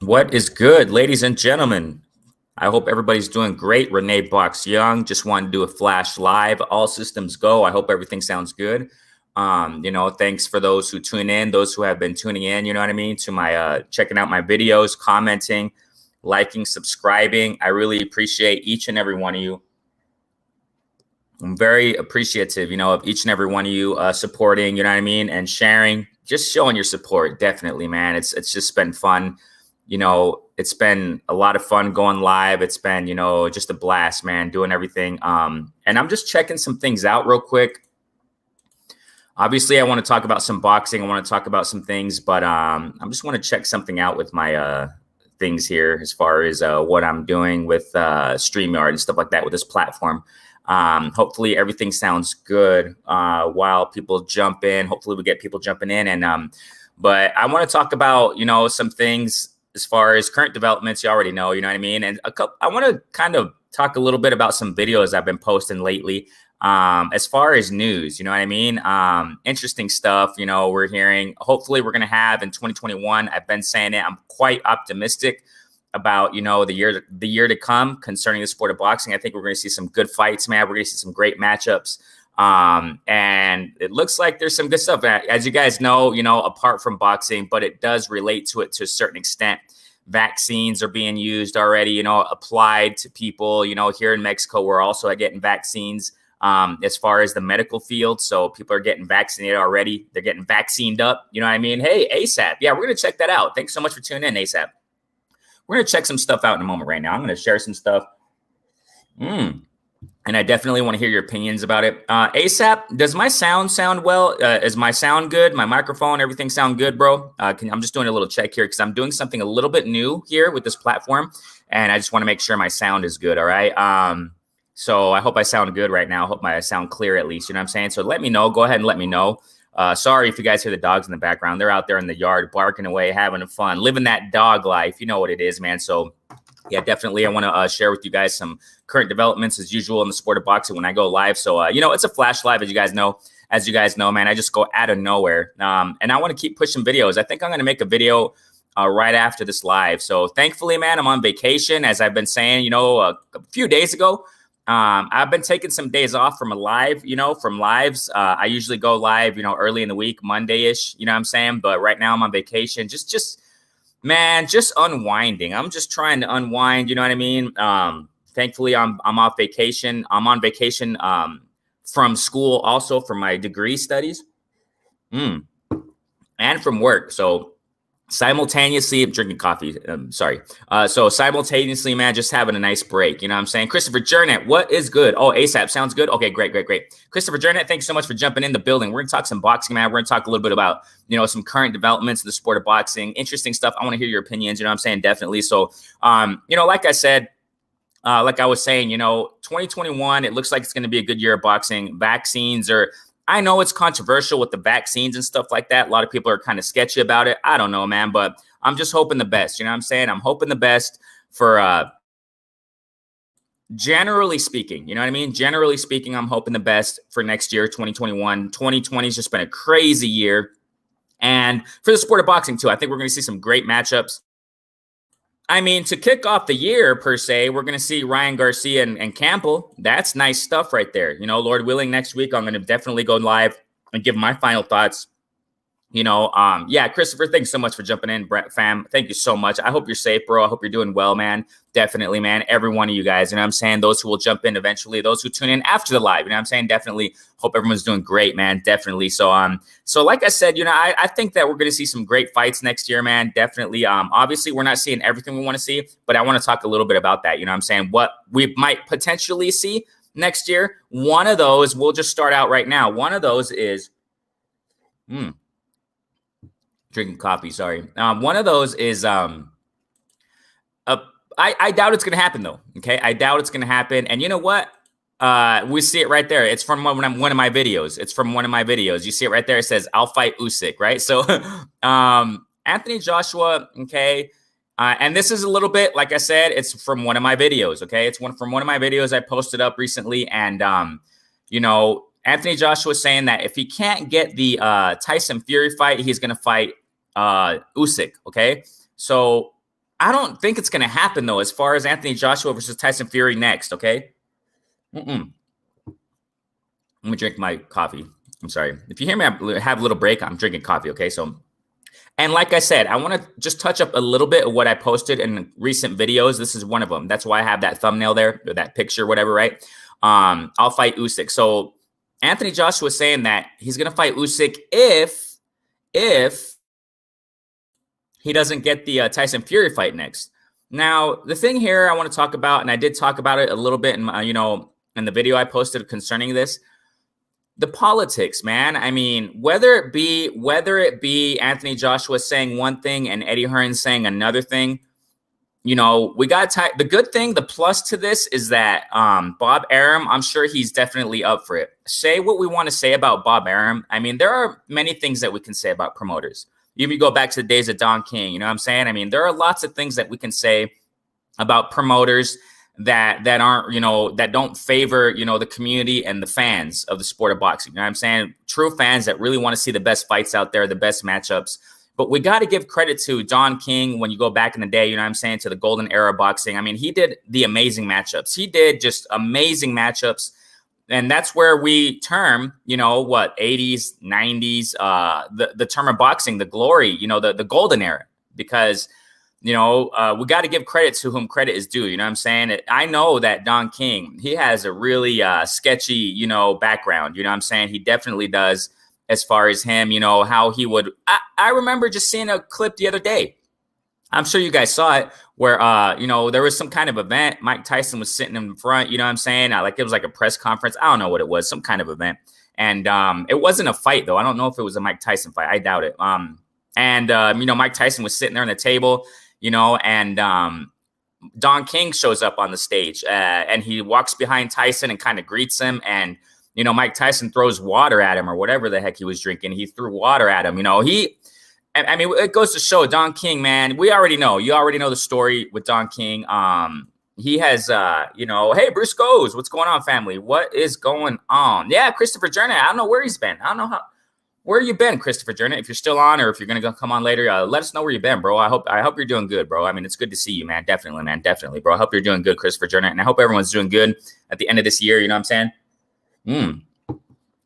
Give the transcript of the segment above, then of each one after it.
What is good, ladies and gentlemen? I hope everybody's doing great. Renee Box Young just wanted to do a flash live. All systems go. I hope everything sounds good. Thanks for those who tune in, those who have been tuning in, you know what I mean, to my checking out my videos, commenting, liking, subscribing. I really appreciate each and every one of you. I'm very appreciative, of each and every one of you supporting, you know what I mean, and sharing, just showing your support. Definitely, man. It's just been fun. It's been a lot of fun going live. It's been, just a blast, man, doing everything. And I'm just checking some things out real quick. Obviously, I want to talk about some boxing. I want to talk about some things, but I just want to check something out with my things here as far as what I'm doing with StreamYard and stuff like that with this platform. Hopefully everything sounds good while people jump in. Hopefully we get people jumping in. But I want to talk about, some things as far as current developments. You already know, you know what I mean? And I want to kind of talk a little bit about some videos I've been posting lately. As far as news, you know what I mean? Interesting stuff, we're hearing. Hopefully we're going to have in 2021. I've been saying it. I'm quite optimistic about, the year to come concerning the sport of boxing. I think we're going to see some good fights, man. We're going to see some great matchups. And it looks like there's some good stuff. As you guys know, apart from boxing, but it does relate to it to a certain extent. Vaccines are being used already, applied to people, here in Mexico, we're also getting vaccines as far as the medical field. So people are getting vaccinated already. They're getting vaccinated up. You know what I mean? Hey, ASAP. Yeah, we're going to check that out. Thanks so much for tuning in, ASAP. We're going to check some stuff out in a moment right now. I'm going to share some stuff. And I definitely want to hear your opinions about it. ASAP, does my sound well? Is my sound good? My microphone, everything sound good, bro? I'm just doing a little check here because I'm doing something a little bit new here with this platform. And I just want to make sure my sound is good, all right? So I hope I sound good right now. I hope I sound clear at least, you know what I'm saying? So let me know. Go ahead and let me know. Sorry if you guys hear the dogs in the background. They're out there in the yard barking away, having fun, living that dog life. You know what it is, man. So yeah, definitely. I want to share with you guys some current developments as usual in the sport of boxing when I go live. So, it's a flash live, as you guys know. As you guys know, man, I just go out of nowhere. And I want to keep pushing videos. I think I'm going to make a video right after this live. So thankfully, man, I'm on vacation. As I've been saying, a few days ago, I've been taking some days off from from lives. I usually go live, early in the week, Monday-ish, you know what I'm saying? But right now I'm on vacation. Just unwinding. I'm just trying to unwind, you know what I mean? Thankfully, I'm off vacation. I'm on vacation from school, also from my degree studies, and from work. So simultaneously, I'm drinking coffee. So simultaneously, man, just having a nice break. You know what I'm saying? Christopher Jernett, what is good? Oh, ASAP sounds good. Okay, great. Christopher Jernett, thanks so much for jumping in the building. We're going to talk some boxing, man. We're going to talk a little bit about, some current developments in the sport of boxing. Interesting stuff. I want to hear your opinions. You know what I'm saying? Definitely. So, like I said, like I was saying, 2021, it looks like it's going to be a good year of boxing. I know it's controversial with the vaccines and stuff like that. A lot of people are kind of sketchy about it. I don't know, man, but I'm just hoping the best. You know what I'm saying? I'm hoping the best for generally speaking. You know what I mean? Generally speaking, I'm hoping the best for next year, 2021. 2020 has just been a crazy year. And for the sport of boxing, too, I think we're going to see some great matchups. I mean, to kick off the year, per se, we're going to see Ryan Garcia and Campbell. That's nice stuff right there. Lord willing, next week, I'm going to definitely go live and give my final thoughts. Christopher, thanks so much for jumping in, Brett fam. Thank you so much. I hope you're safe, bro. I hope you're doing well, man. Definitely, man. Every one of you guys, you know what I'm saying? Those who will jump in eventually, those who tune in after the live, you know what I'm saying? Definitely hope everyone's doing great, man. Definitely. So like I said, I think that we're going to see some great fights next year, man. Definitely. Obviously we're not seeing everything we want to see, but I want to talk a little bit about that. You know what I'm saying? What we might potentially see next year. One of those, we'll just start out right now. One of those is, drinking coffee, sorry. One of those is I doubt it's going to happen, though. Okay, I doubt it's going to happen. And you know what? We see it right there. It's from one of my videos. You see it right there. It says, "I'll fight Usyk," right? So Anthony Joshua, okay. And this is a little bit, like I said, it's from one of my videos, okay? It's from one of my videos I posted up recently. And, Anthony Joshua saying that if he can't get the Tyson Fury fight, he's going to fight Usyk, okay? So I don't think it's going to happen, though, as far as Anthony Joshua versus Tyson Fury next, okay? Let me drink my coffee. I'm sorry. If you hear me have a little break, I'm drinking coffee, okay? So, and like I said, I want to just touch up a little bit of what I posted in recent videos. This is one of them. That's why I have that thumbnail there, or that picture, whatever, right? I'll fight Usyk. So Anthony Joshua is saying that he's going to fight Usyk if he doesn't get the Tyson Fury fight next. Now, the thing here I want to talk about, and I did talk about it a little bit in my, in the video I posted concerning this, the politics, man. I mean, whether it be Anthony Joshua saying one thing and Eddie Hearn saying another thing, we got the good thing, the plus to this is that Bob Arum, I'm sure he's definitely up for it. Say what we want to say about Bob Arum. I mean, there are many things that we can say about promoters. If you go back to the days of Don King, you know what I'm saying? I mean, there are lots of things that we can say about promoters that aren't, that don't favor, the community and the fans of the sport of boxing. You know what I'm saying? True fans that really want to see the best fights out there, the best matchups. But we got to give credit to Don King when you go back in the day, you know what I'm saying, to the golden era of boxing. I mean, he did the amazing matchups. He did just amazing matchups. And that's where we term, 80s, 90s, the term of boxing, the glory, the golden era, because, we got to give credit to whom credit is due. You know what I'm saying? I know that Don King, he has a really sketchy, background. You know what I'm saying? He definitely does, as far as him, how he would. I remember just seeing a clip the other day. I'm sure you guys saw it where, there was some kind of event. Mike Tyson was sitting in front, you know what I'm saying? Like it was like a press conference. I don't know what it was, some kind of event. And it wasn't a fight, though. I don't know if it was a Mike Tyson fight. I doubt it. Mike Tyson was sitting there on the table, and Don King shows up on the stage and he walks behind Tyson and kind of greets him. And, Mike Tyson throws water at him or whatever the heck he was drinking. He threw water at him. It goes to show Don King, man. You already know the story with Don King. He has, hey, Bruce Goes, what's going on, family? What is going on? Yeah, Christopher Jerna. I don't know where he's been. I don't know where you been, Christopher Jerna. If you're still on, or if you're gonna come on later, let us know where you've been, bro. I hope you're doing good, bro. I mean, it's good to see you, man. Definitely, man. Definitely, bro. I hope you're doing good, Christopher Jerna, and I hope everyone's doing good at the end of this year. You know what I'm saying?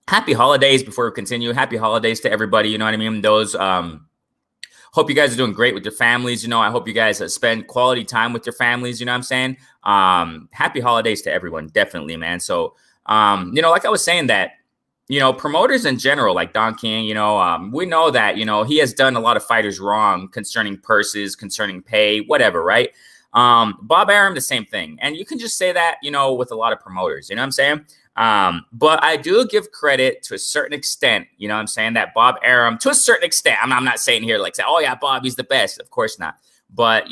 Happy holidays before we continue. Happy holidays to everybody. You know what I mean? Those. Hope you guys are doing great with your families. I hope you guys spend quality time with your families. You know what I'm saying? Happy holidays to everyone. Definitely, man. So, like I was saying that, promoters in general, like Don King, we know that, he has done a lot of fighters wrong concerning purses, concerning pay, whatever, right? Bob Arum, the same thing. And you can just say that, with a lot of promoters, you know what I'm saying? But I do give credit to a certain extent, you know what I'm saying, that Bob Arum, to a certain extent, I'm not saying here like, say, oh yeah, Bob, he's the best. Of course not. But,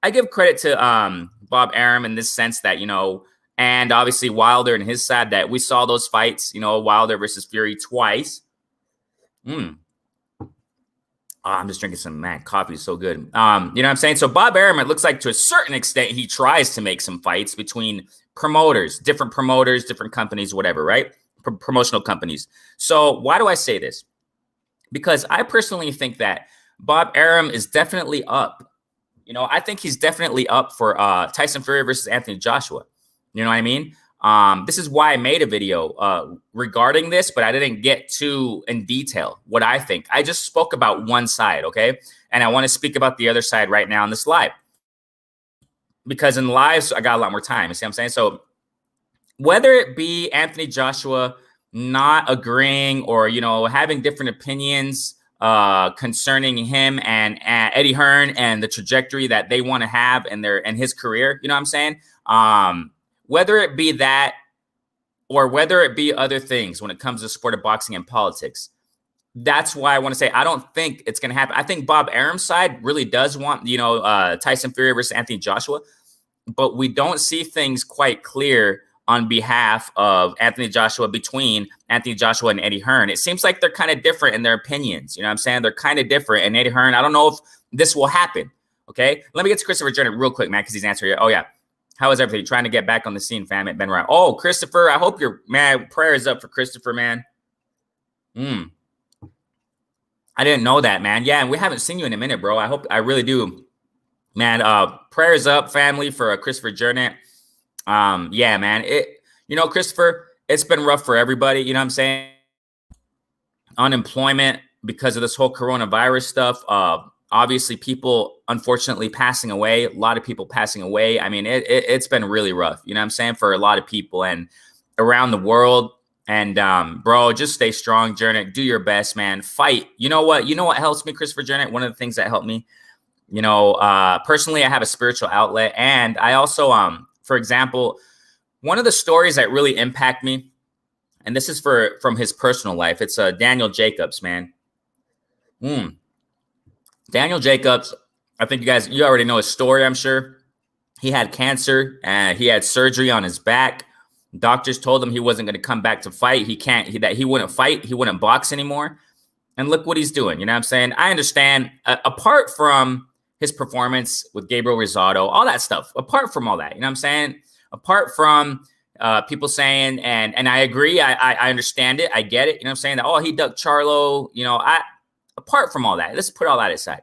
I give credit to Bob Arum in this sense that, and obviously Wilder and his side, that we saw those fights, Wilder versus Fury twice. Oh, I'm just drinking some, man, coffee is so good. You know what I'm saying? So Bob Arum, it looks like to a certain extent, he tries to make some fights between promoters, different companies, whatever, right? Promotional companies. So why do I say this? Because I personally think that Bob Arum is definitely up. I think he's definitely up for Tyson Fury versus Anthony Joshua. You know what I mean? This is why I made a video regarding this, but I didn't get too in detail what I think. I just spoke about one side, okay? And I want to speak about the other side right now in this live. Because in lives, I got a lot more time. You see what I'm saying? So whether it be Anthony Joshua not agreeing or, having different opinions concerning him and Eddie Hearn and the trajectory that they want to have in his career, you know what I'm saying? Whether it be that or whether it be other things when it comes to the sport of boxing and politics, that's why I want to say I don't think it's going to happen. I think Bob Arum's side really does want, Tyson Fury versus Anthony Joshua, but we don't see things quite clear on behalf of Anthony Joshua, between Anthony Joshua and Eddie Hearn. It seems like they're kind of different in their opinions. You know what I'm saying? They're kind of different. And Eddie Hearn, I don't know if this will happen. Okay. Let me get to Christopher Jenner real quick, man, because he's answering it. Oh, yeah. How is everything? Trying to get back on the scene, fam, at Ben Ryan. Oh, Christopher, I hope your prayers up for Christopher, man. I didn't know that, man. Yeah, and we haven't seen you in a minute, bro. I really do man, prayers up, family, for Christopher Jurnick. Yeah, man, Christopher, it's been rough for everybody. You know what I'm saying? Unemployment because of this whole coronavirus stuff. Obviously, people unfortunately passing away. A lot of people passing away. I mean, it's been really rough. You know what I'm saying, for a lot of people and around the world. And bro, just stay strong, Jurnick. Do your best, man. Fight. You know what? You know what helps me, Christopher Jurnick? One of the things that helped me, personally, I have a spiritual outlet, and I also, for example, one of the stories that really impact me, and this is from his personal life. It's Daniel Jacobs, man. Daniel Jacobs. I think you already know his story, I'm sure. He had cancer and he had surgery on his back. Doctors told him he wasn't going to come back to fight. That he wouldn't fight. He wouldn't box anymore. And look what he's doing. You know what I'm saying? I understand, apart from his performance with Gabriel Rosado, all that stuff, apart from all that, you know what I'm saying? Apart from people saying, and I agree, I understand it, I get it, you know what I'm saying? That, oh, he ducked Charlo, apart from all that, let's put all that aside.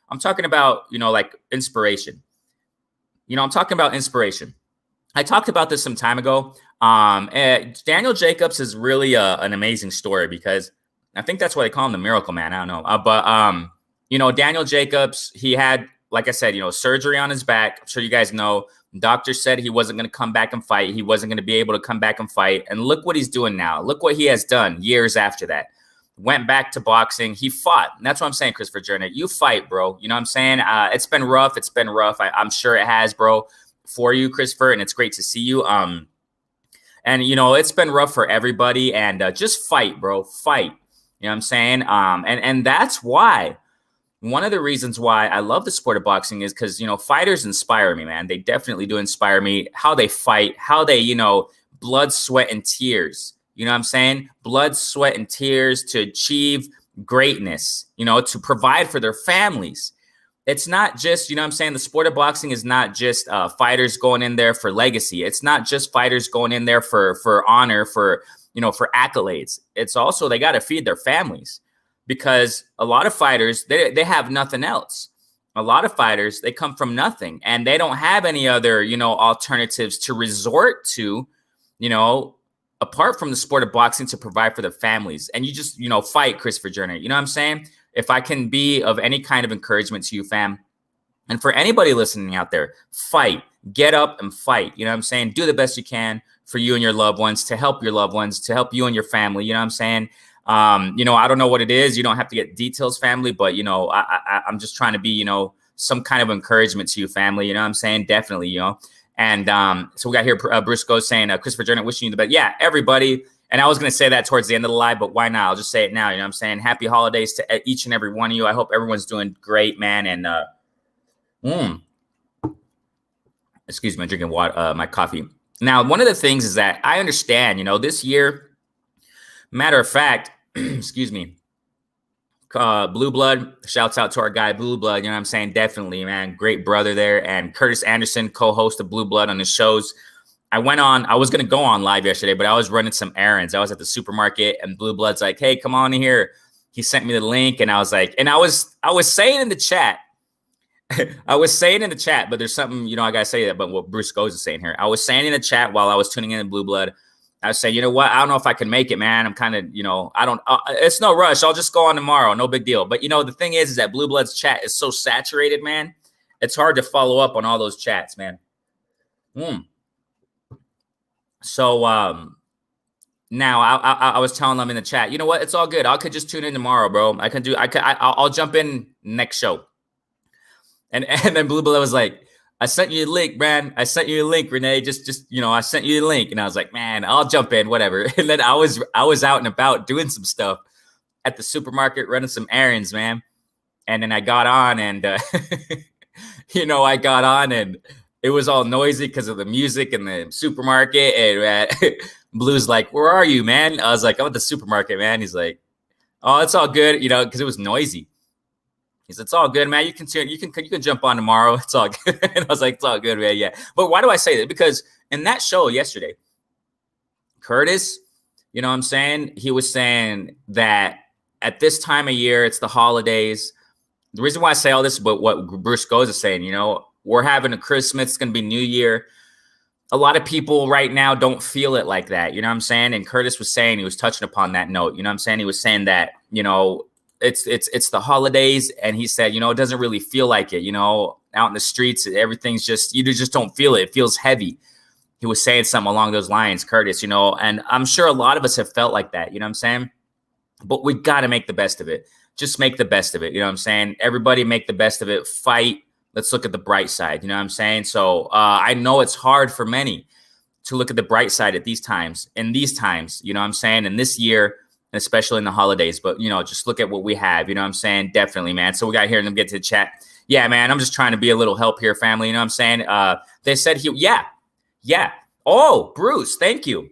I'm talking about, like inspiration. I'm talking about inspiration. I talked about this some time ago. Daniel Jacobs is really an amazing story because I think that's why they call him the Miracle Man. I don't know. Daniel Jacobs, he had, like I said, surgery on his back. I'm sure you guys know. Doctor said he wasn't going to come back and fight. He wasn't going to be able to come back and fight. And look what he's doing now. Look what he has done years after that. Went back to boxing. He fought. And that's what I'm saying, Christopher Jurnick. You fight, bro. You know what I'm saying? It's been rough. It's been rough. I'm sure it has, bro, for you, Christopher. And it's great to see you. And, it's been rough for everybody. And just fight, bro. Fight. You know what I'm saying? And that's why. One of the reasons why I love the sport of boxing is because, fighters inspire me, man. They definitely do inspire me. How they fight, how they, blood, sweat, and tears. You know what I'm saying? Blood, sweat, and tears to achieve greatness, to provide for their families. It's not just, what I'm saying? The sport of boxing is not just fighters going in there for legacy. It's not just fighters going in there for honor, for accolades. It's also, they got to feed their families. Because a lot of fighters, they have nothing else. A lot of fighters, they come from nothing and they don't have any other, alternatives to resort to, apart from the sport of boxing to provide for their families. And you just, fight, Christopher Jurnick. You know what I'm saying? If I can be of any kind of encouragement to you, fam, and for anybody listening out there, fight, get up and fight. You know what I'm saying? Do the best you can for you and your loved ones, to help your loved ones, to help you and your family. You know what I'm saying? I don't know what it is. You don't have to get details, family, but, I'm just trying to be, some kind of encouragement to you, family. You know what I'm saying? Definitely, And so we got here Bruce Goes saying, Christopher Jurnick, wishing you the best. Yeah, everybody. And I was going to say that towards the end of the live, but why not? I'll just say it now. You know what I'm saying? Happy holidays to each and every one of you. I hope everyone's doing great, man. And excuse me, I'm drinking water, my coffee. Now, one of the things is that I understand, this year, matter of fact, excuse me, Blue Blood, shouts out to our guy Blue Blood, you know what I'm saying? Definitely, man, great brother there. And Curtis Anderson, co-host of Blue Blood on his shows. I was going to go on live yesterday, but I was running some errands. I was at the supermarket and Blue Blood's like, hey, come on in here. He sent me the link and I was like, and I was saying in the chat, but there's something, I got to say that, but what Bruce Goes is saying here. I was saying in the chat while I was tuning in Blue Blood, I was saying, you know what? I don't know if I can make it, man. I'm kind of, it's no rush. I'll just go on tomorrow. No big deal. But, the thing is that Blue Blood's chat is so saturated, man. It's hard to follow up on all those chats, man. So now I was telling them in the chat, you know what? It's all good. I could just tune in tomorrow, bro. I'll jump in next show. And then Blue Blood was like, I sent you a link, man. I sent you a link, Renee. Just I sent you a link. And I was like, man, I'll jump in, whatever. And then I was out and about doing some stuff at the supermarket, running some errands, man. And then I got on and, I got on and it was all noisy because of the music in the supermarket. And Blue's like, where are you, man? I was like, I'm at the supermarket, man. He's like, oh, it's all good, because it was noisy. He said, it's all good, man. You can jump on tomorrow. It's all good. And I was like, it's all good, man. Yeah. But why do I say that? Because in that show yesterday, Curtis, you know what I'm saying? He was saying that at this time of year, it's the holidays. the reason why I say all this, but what Bruce Goes is saying, we're having a Christmas, it's going to be New Year. A lot of people right now don't feel it like that. You know what I'm saying? And Curtis was saying, he was touching upon that note. You know what I'm saying? He was saying that, it's the holidays. And he said, it doesn't really feel like it, out in the streets, everything's just, you just don't feel it. It feels heavy. He was saying something along those lines, Curtis, and I'm sure a lot of us have felt like that. You know what I'm saying? But we got to make the best of it. Just make the best of it. You know what I'm saying? Everybody make the best of it. Fight. Let's look at the bright side. You know what I'm saying? So I know it's hard for many to look at the bright side at these times, you know what I'm saying? And this year, and especially in the holidays, but, just look at what we have. You know what I'm saying? Definitely, man. So we got here and get to the chat. Yeah, man, I'm just trying to be a little help here, family. You know what I'm saying? They said yeah. Oh, Bruce, thank you.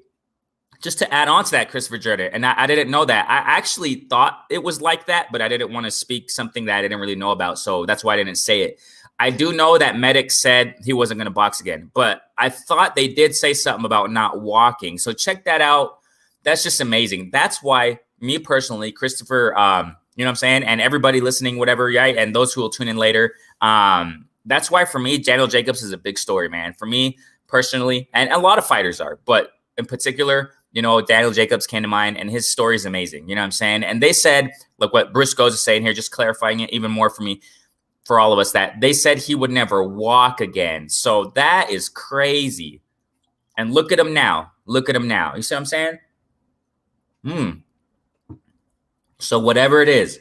Just to add on to that, Christopher Jordan, and I didn't know that. I actually thought it was like that, but I didn't want to speak something that I didn't really know about. So that's why I didn't say it. I do know that Medic said he wasn't going to box again, but I thought they did say something about not walking. So check that out. That's just amazing. That's why me personally, Christopher, you know what I'm saying? And everybody listening, whatever, right? And those who will tune in later. That's why for me, Daniel Jacobs is a big story, man. For me personally, and a lot of fighters are, but in particular, Daniel Jacobs came to mind, and his story is amazing. You know what I'm saying? And they said, look what Bruce Goes is saying here, just clarifying it even more for me, for all of us, that they said he would never walk again. So that is crazy. And look at him now. Look at him now. You see what I'm saying? So whatever it is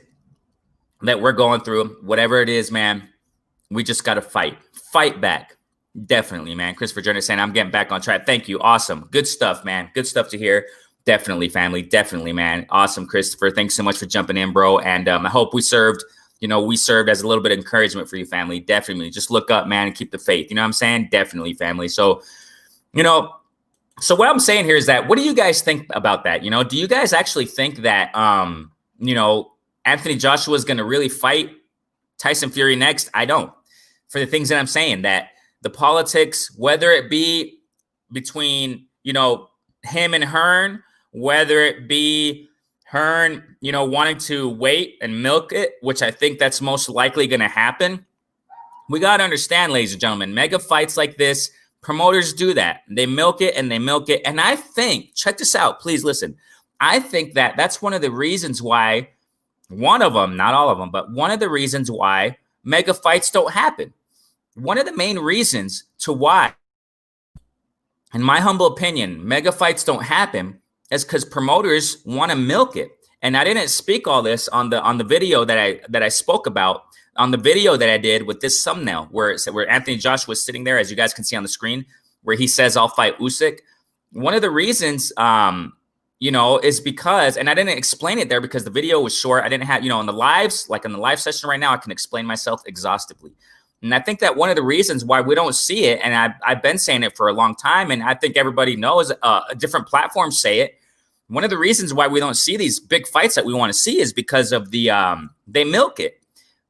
that we're going through, whatever it is, man, we just got to fight back. Definitely, man. Christopher Jordan saying, I'm getting back on track. Thank you. Awesome. Good stuff, man. Good stuff to hear. Definitely, family. Definitely, man. Awesome, Christopher. Thanks so much for jumping in, bro. And I hope we served as a little bit of encouragement for you, family. Definitely. Just look up, man, and keep the faith. You know what I'm saying? Definitely, family. So, so what I'm saying here is that, what do you guys think about that? Do you guys actually think that, Anthony Joshua is going to really fight Tyson Fury next? I don't. For the things that I'm saying, that the politics, whether it be between, him and Hearn, whether it be Hearn, wanting to wait and milk it, which I think that's most likely going to happen. We got to understand, ladies and gentlemen, mega fights like this, promoters do that. They milk it and they milk it. And I think, check this out, please listen. I think that that's one of the reasons why, one of them, not all of them, but one of the reasons why mega fights don't happen. One of the main reasons to why, in my humble opinion, mega fights don't happen is because promoters want to milk it. And I didn't speak all this on the video that I spoke about, on the video that I did with this thumbnail where Anthony Joshua was sitting there, as you guys can see on the screen, where he says, I'll fight Usyk. One of the reasons, is because, and I didn't explain it there because the video was short. I didn't have, in the lives, like in the live session right now, I can explain myself exhaustively. And I think that one of the reasons why we don't see it, and I've been saying it for a long time, and I think everybody knows, different platforms say it. One of the reasons why we don't see these big fights that we want to see is because of they milk it.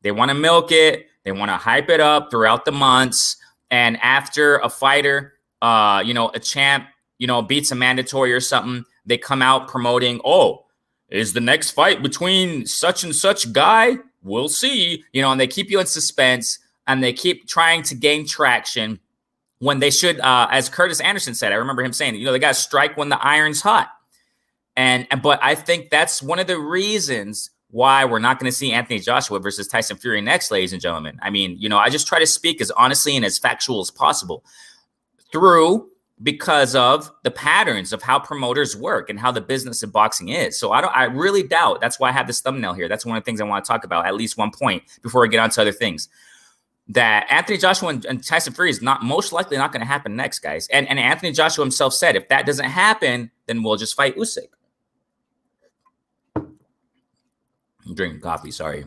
They want to milk it. They want to hype it up throughout the months. And after a fighter, a champ, beats a mandatory or something, they come out promoting, is the next fight between such and such guy? We'll see. And they keep you in suspense. And they keep trying to gain traction when they should, as Curtis Anderson said, I remember him saying, they got to strike when the iron's hot. But I think that's one of the reasons why we're not going to see Anthony Joshua versus Tyson Fury next, ladies and gentlemen. I mean, I just try to speak as honestly and as factual as possible because of the patterns of how promoters work and how the business of boxing is. So I really doubt. That's why I have this thumbnail here. That's one of the things I want to talk about, at least one point, before we get on to other things. That Anthony Joshua and Tyson Fury is most likely not going to happen next, guys. And Anthony Joshua himself said, if that doesn't happen, then we'll just fight Usyk. I'm drinking coffee. Sorry.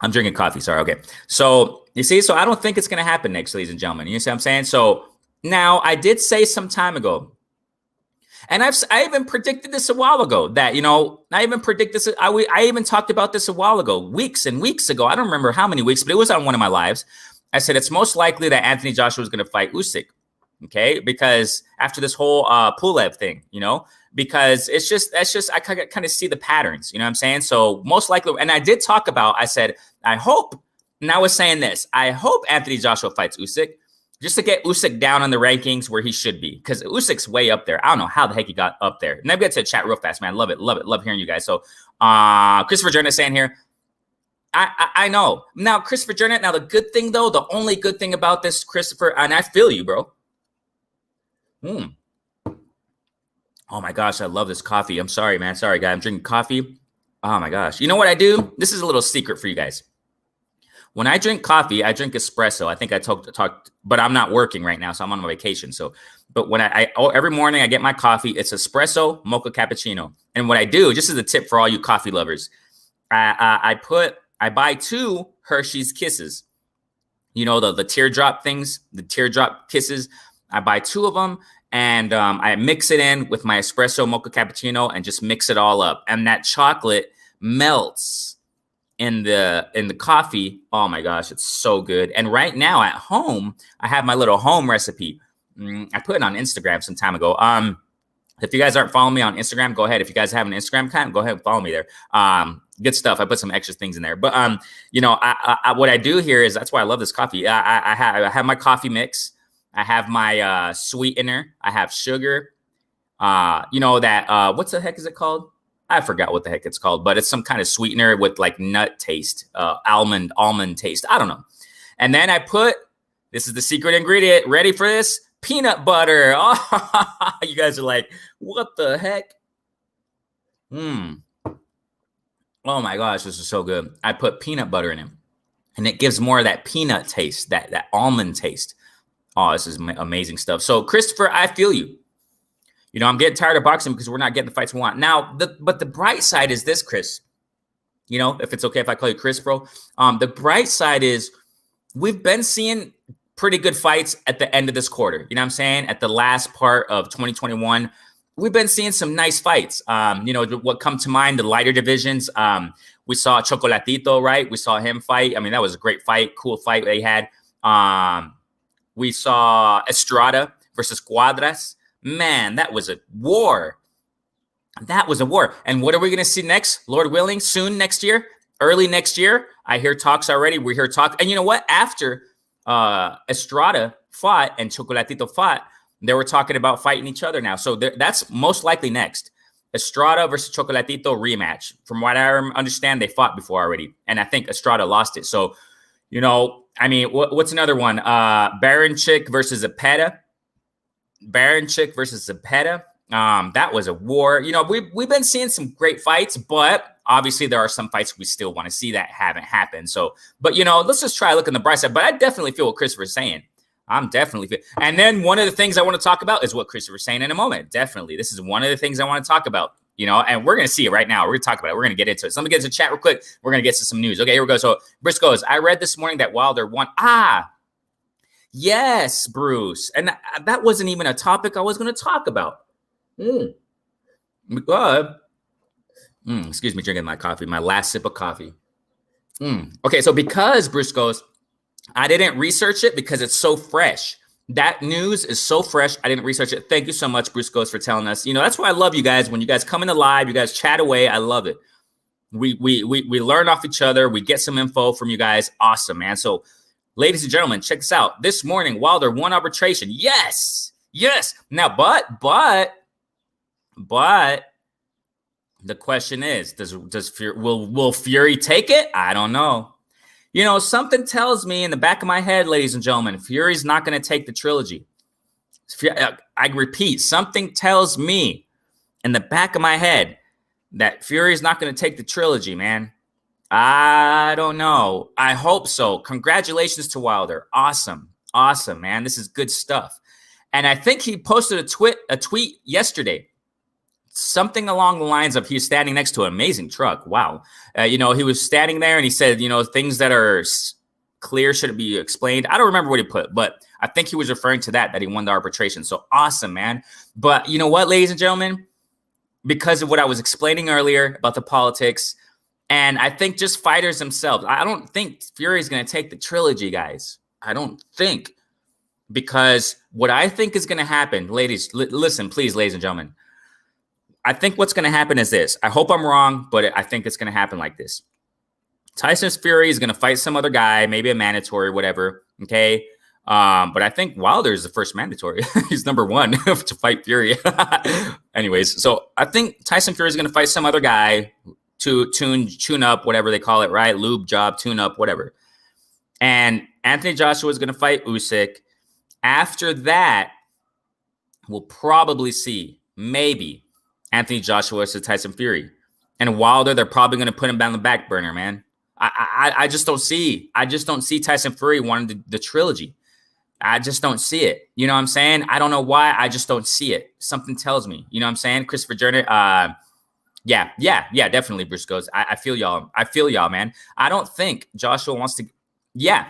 Okay. So you see, I don't think it's going to happen next, ladies and gentlemen. You see what I'm saying? So now I did say some time ago, and I even predicted this a while ago that, I even predicted this. I even talked about this a while ago, weeks and weeks ago. I don't remember how many weeks, but it was on one of my lives. I said, it's most likely that Anthony Joshua is going to fight Usyk. Okay. Because after this whole Pulev thing, because that's just, I kind of see the patterns, you know what I'm saying? So most likely, and I did talk about, I said, I hope, and I was saying this, I hope Anthony Joshua fights Usyk just to get Usyk down on the rankings where he should be, because Usyk's way up there. I don't know how the heck he got up there. And let me get to the chat real fast, man. Love it. Love hearing you guys. So Christopher Jordan saying here, I know. Now, Christopher Jordan, now the good thing, though, the only good thing about this, Christopher, and I feel you, bro. Oh, my gosh, I love this coffee. I'm sorry, man. Sorry, guy. I'm drinking coffee. Oh, my gosh. You know what I do? This is a little secret for you guys. When I drink coffee, I drink espresso. I think I talked, but I'm not working right now, so I'm on my vacation. So, but when every morning I get my coffee, it's espresso, mocha cappuccino. And what I do, just as a tip for all you coffee lovers, I buy 2 Hershey's Kisses. You know, the teardrop things, the teardrop kisses. I buy 2 of them, and I mix it in with my espresso mocha cappuccino and just mix it all up. And that chocolate melts in the coffee. Oh my gosh, it's so good. And right now at home, I have my little home recipe. I put it on Instagram some time ago. If you guys aren't following me on Instagram, go ahead. If you guys have an Instagram account, go ahead and follow me there. Good stuff. I put some extra things in there. But you know, what I do here is, that's why I love this coffee. I have my coffee mix. I have my sweetener. I have sugar. You know that what's the heck is it called? I forgot what the heck it's called, but it's some kind of sweetener with like nut taste, almond taste. I don't know. And then I put, this is the secret ingredient. Ready for this? Peanut butter. Oh, you guys are like, what the heck? Oh my gosh, this is so good. I put peanut butter in it, and it gives more of that peanut taste, that almond taste. Oh, this is amazing stuff. So Christopher, I feel you. You know, I'm getting tired of boxing because we're not getting the fights we want. Now, but the bright side is this, Chris. You know, if it's okay if I call you Chris, bro. The bright side is we've been seeing pretty good fights at the end of this quarter. You know what I'm saying? At the last part of 2021, we've been seeing some nice fights. You know, what come to mind, the lighter divisions. We saw Chocolatito, right? We saw him fight. I mean, that was a great fight, cool fight they had. We saw Estrada versus Cuadras. Man, that was a war. That was a war. And what are we going to see next? Lord willing, soon next year, early next year. I hear talks already. We hear talk. And you know what? After Estrada fought and Chocolatito fought, they were talking about fighting each other now. So that's most likely next. Estrada versus Chocolatito rematch. From what I understand, they fought before already. And I think Estrada lost it. So, you know, I mean, what's another one? Baranchik versus Zepeda. Baranchik versus Zepeda. That was a war. You know, we've been seeing some great fights, but obviously there are some fights we still want to see that haven't happened. So, but you know, let's just try looking the bright side. But I definitely feel what Christopher's saying. I'm definitely feel. And then one of the things I want to talk about is what Christopher's saying in a moment. Definitely, this is one of the things I want to talk about. You know, and we're going to see it right now. We're going to talk about it. We're going to get into it. So let me get into the chat real quick. We're going to get to some news. Okay, here we go. So Briscoes, I read this morning that Wilder won. Yes, Bruce. And that wasn't even a topic I was going to talk about. Excuse me, drinking my coffee, my last sip of coffee. Okay, so because Bruce goes, I didn't research it because it's so fresh. That news is so fresh. I didn't research it. Thank you so much, Bruce Goes, for telling us. You know, that's why I love you guys. When you guys come into live, you guys chat away. I love it. We learn off each other. We get some info from you guys. Awesome, man. So, ladies and gentlemen, check this out. This morning, Wilder won arbitration. Yes. Now, but the question is, will Fury take it? I don't know. You know, something tells me in the back of my head, ladies and gentlemen, Fury's not going to take the trilogy. I repeat, something tells me in the back of my head that Fury's not going to take the trilogy, man. I don't know. I hope so. Congratulations to Wilder. Awesome, man. This is good stuff. And I think he posted a tweet yesterday. Something along the lines of he's standing next to an amazing truck. Wow. You know, he was standing there and he said, you know, things that are clear shouldn't be explained. I don't remember what he put, but I think he was referring to that he won the arbitration. So awesome, man. But you know what, ladies and gentlemen, because of what I was explaining earlier about the politics, and I think just fighters themselves, I don't think Fury is going to take the trilogy, guys. I don't think. Because what I think is going to happen, ladies, listen, please, ladies and gentlemen. I think what's going to happen is this. I hope I'm wrong, but I think it's going to happen like this. Tyson Fury is going to fight some other guy, maybe a mandatory, whatever. Okay. But I think Wilder is the first mandatory. He's number one to fight Fury. Anyways, so I think Tyson Fury is going to fight some other guy to tune up, whatever they call it, right? Lube job, tune up, whatever. And Anthony Joshua is going to fight Usyk. After that, we'll probably see maybe Anthony Joshua to Tyson Fury. And Wilder, they're probably going to put him down the back burner, man. I just don't see. I just don't see Tyson Fury wanting the trilogy. I just don't see it. You know what I'm saying? I don't know why. I just don't see it. Something tells me. You know what I'm saying? Christopher Jordan. Yeah, definitely, Bruce goes. I feel y'all, man. I don't think Joshua wants to. Yeah,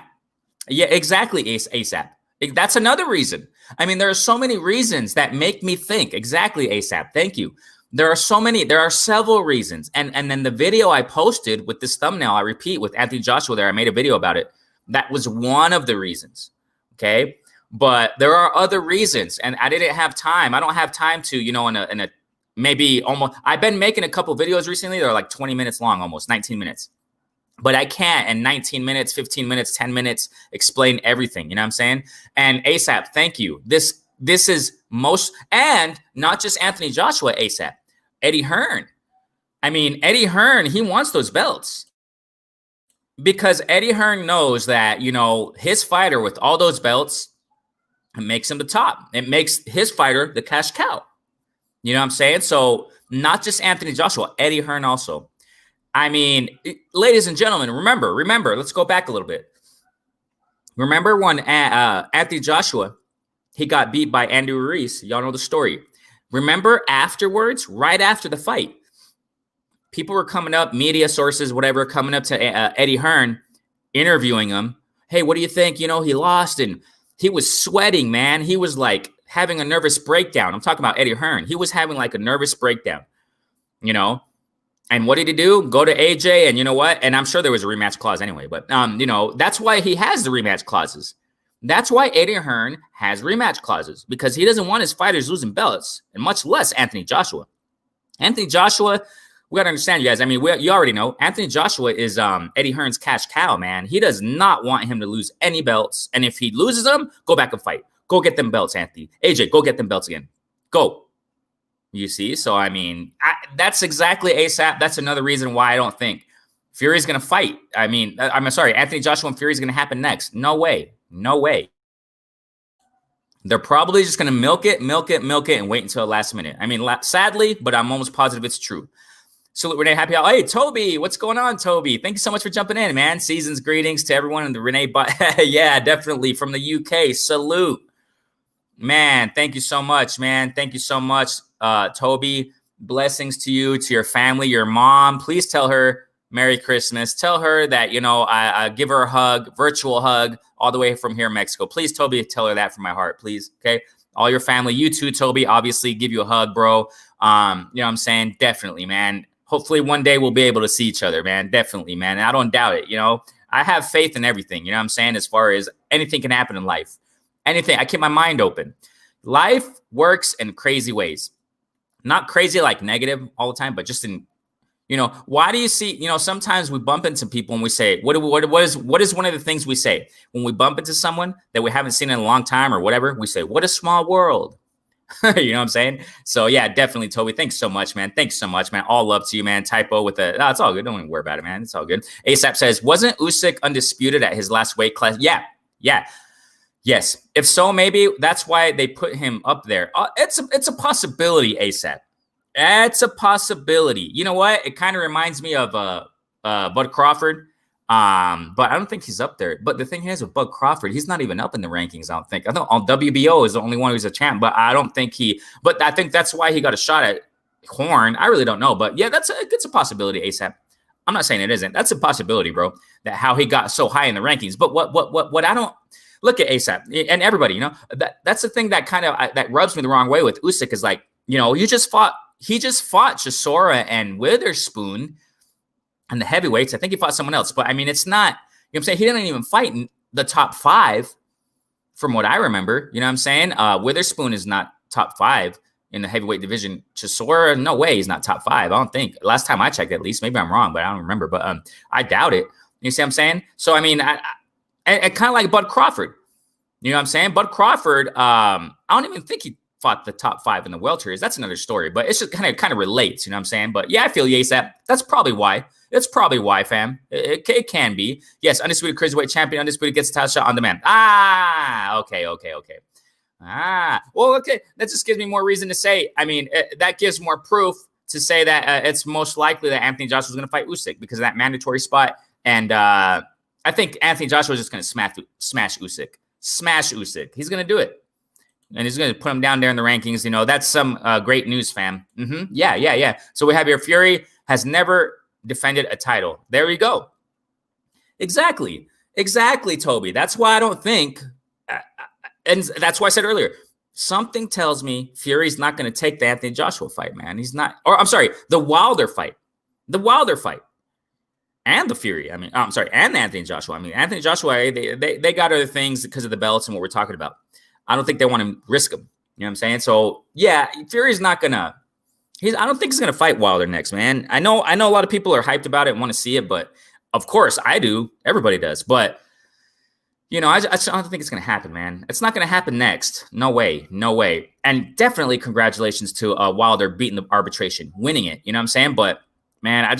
exactly, ASAP. That's another reason. I mean, there are so many reasons that make me think. Exactly, ASAP. Thank you. There are several reasons. And then the video I posted with this thumbnail, I repeat, with Anthony Joshua there, I made a video about it. That was one of the reasons. Okay. But there are other reasons. And I didn't have time. I don't have time to, in a maybe almost, I've been making a couple videos recently. They're like 20 minutes long, almost 19 minutes. But I can't in 19 minutes, 15 minutes, 10 minutes explain everything. You know what I'm saying? And ASAP, thank you. This is most, and not just Anthony Joshua, ASAP, Eddie Hearn. I mean, Eddie Hearn, he wants those belts because Eddie Hearn knows that, his fighter with all those belts, it makes him the top. It makes his fighter the cash cow. You know what I'm saying? So not just Anthony Joshua, Eddie Hearn also. I mean, ladies and gentlemen, remember, let's go back a little bit. Remember when Anthony Joshua, he got beat by Andy Ruiz. Y'all know the story. Remember afterwards, right after the fight, people were coming up, media sources, whatever, coming up to Eddie Hearn, interviewing him. Hey, what do you think? He lost and he was sweating, man. He was like having a nervous breakdown. I'm talking about Eddie Hearn. He was having like a nervous breakdown, And what did he do? Go to AJ, and you know what? And I'm sure there was a rematch clause anyway, but that's why he has the rematch clauses. That's why Eddie Hearn has rematch clauses, because he doesn't want his fighters losing belts, and much less Anthony Joshua. Anthony Joshua, we got to understand, you guys. I mean, you already know Anthony Joshua is Eddie Hearn's cash cow, man. He does not want him to lose any belts, and if he loses them, go back and fight. Go get them belts, Anthony. AJ, go get them belts again. Go. You see? So, I mean, that's exactly ASAP. That's another reason why I don't think Fury's going to fight. I mean, I'm sorry, Anthony Joshua and Fury is going to happen next. No way. No way. They're probably just going to milk it, and wait until the last minute. I mean, sadly, but I'm almost positive it's true. Salute Renee, happy hour. Hey, Toby, what's going on, Toby? Thank you so much for jumping in, man. Season's greetings to everyone in the Renee. Yeah, definitely from the UK. Salute. Man, thank you so much, man. Thank you so much, Toby. Blessings to you, to your family, your mom. Please tell her Merry Christmas. Tell her that, I give her a hug, virtual hug, all the way from here in Mexico. Please, Toby, tell her that from my heart, please. Okay. All your family, you too, Toby, obviously give you a hug, bro. You know what I'm saying? Definitely, man. Hopefully one day we'll be able to see each other, man. Definitely, man. And I don't doubt it. I have faith in everything. You know what I'm saying? As far as anything can happen in life. Anything. I keep my mind open. Life works in crazy ways. Not crazy like negative all the time, but just in, why do you see, sometimes we bump into people and we say, what is one of the things we say when we bump into someone that we haven't seen in a long time or whatever? We say, what a small world. You know what I'm saying? So yeah, definitely, Toby. Thanks so much, man. Thanks so much, man. All love to you, man. Typo with it's all good. Don't even worry about it, man. It's all good. ASAP says, wasn't Usyk undisputed at his last weight class? Yeah. Yes. If so, maybe that's why they put him up there. It's a possibility, ASAP. It's a possibility. You know what? It kind of reminds me of Bud Crawford. But I don't think he's up there. But the thing is with Bud Crawford, he's not even up in the rankings, I don't think. I think on WBO is the only one who's a champ, but I don't think but I think that's why he got a shot at Horn. I really don't know. But yeah, it's a possibility, ASAP. I'm not saying it isn't. That's a possibility, bro, that how he got so high in the rankings. But what I don't look at ASAP and everybody, that's the thing that kind of that rubs me the wrong way with Usyk is like, he just fought Chisora and Witherspoon and the heavyweights. I think he fought someone else, but I mean, it's not, I'm saying? He didn't even fight in the top 5 from what I remember. You know what I'm saying? Witherspoon is not top 5. in the heavyweight division. Chisora, no way he's not top 5. I don't think. Last time I checked, at least. Maybe I'm wrong, but I don't remember. But I doubt it. You see what I'm saying? So, I mean, I kind of like Bud Crawford. You know what I'm saying? Bud Crawford, I don't even think he fought the top 5 in the welterweights. That's another story, but it's just kind of relates. You know what I'm saying? But yeah, I feel you, ASAP. That's probably why. It's probably why, fam. It can be. Yes, undisputed cruiserweight champion, undisputed gets a title shot on demand. Okay. Well, okay. That just gives me more reason to say. I mean, that gives more proof to say that it's most likely that Anthony Joshua is going to fight Usyk because of that mandatory spot. And I think Anthony Joshua is just going to smash Usyk. Smash Usyk. He's going to do it. And he's going to put him down there in the rankings. You know, that's some great news, fam. Yeah. So we have here, Fury has never defended a title. There we go. Exactly, Toby. That's why I don't think, and that's why I said earlier, something tells me Fury's not going to take the Anthony Joshua fight, man. He's not, or I'm sorry, the Wilder fight. And the Fury. I mean, I'm sorry, and Anthony Joshua. I mean, Anthony Joshua, they got other things because of the belts and what we're talking about. I don't think they want to risk him. You know what I'm saying? So yeah, Fury's not gonna. I don't think he's gonna fight Wilder next, man. I know a lot of people are hyped about it and want to see it, but of course I do. Everybody does, but you know, I don't think it's gonna happen, man. It's not gonna happen next. No way. And definitely congratulations to Wilder beating the arbitration, winning it. You know what I'm saying? But man, I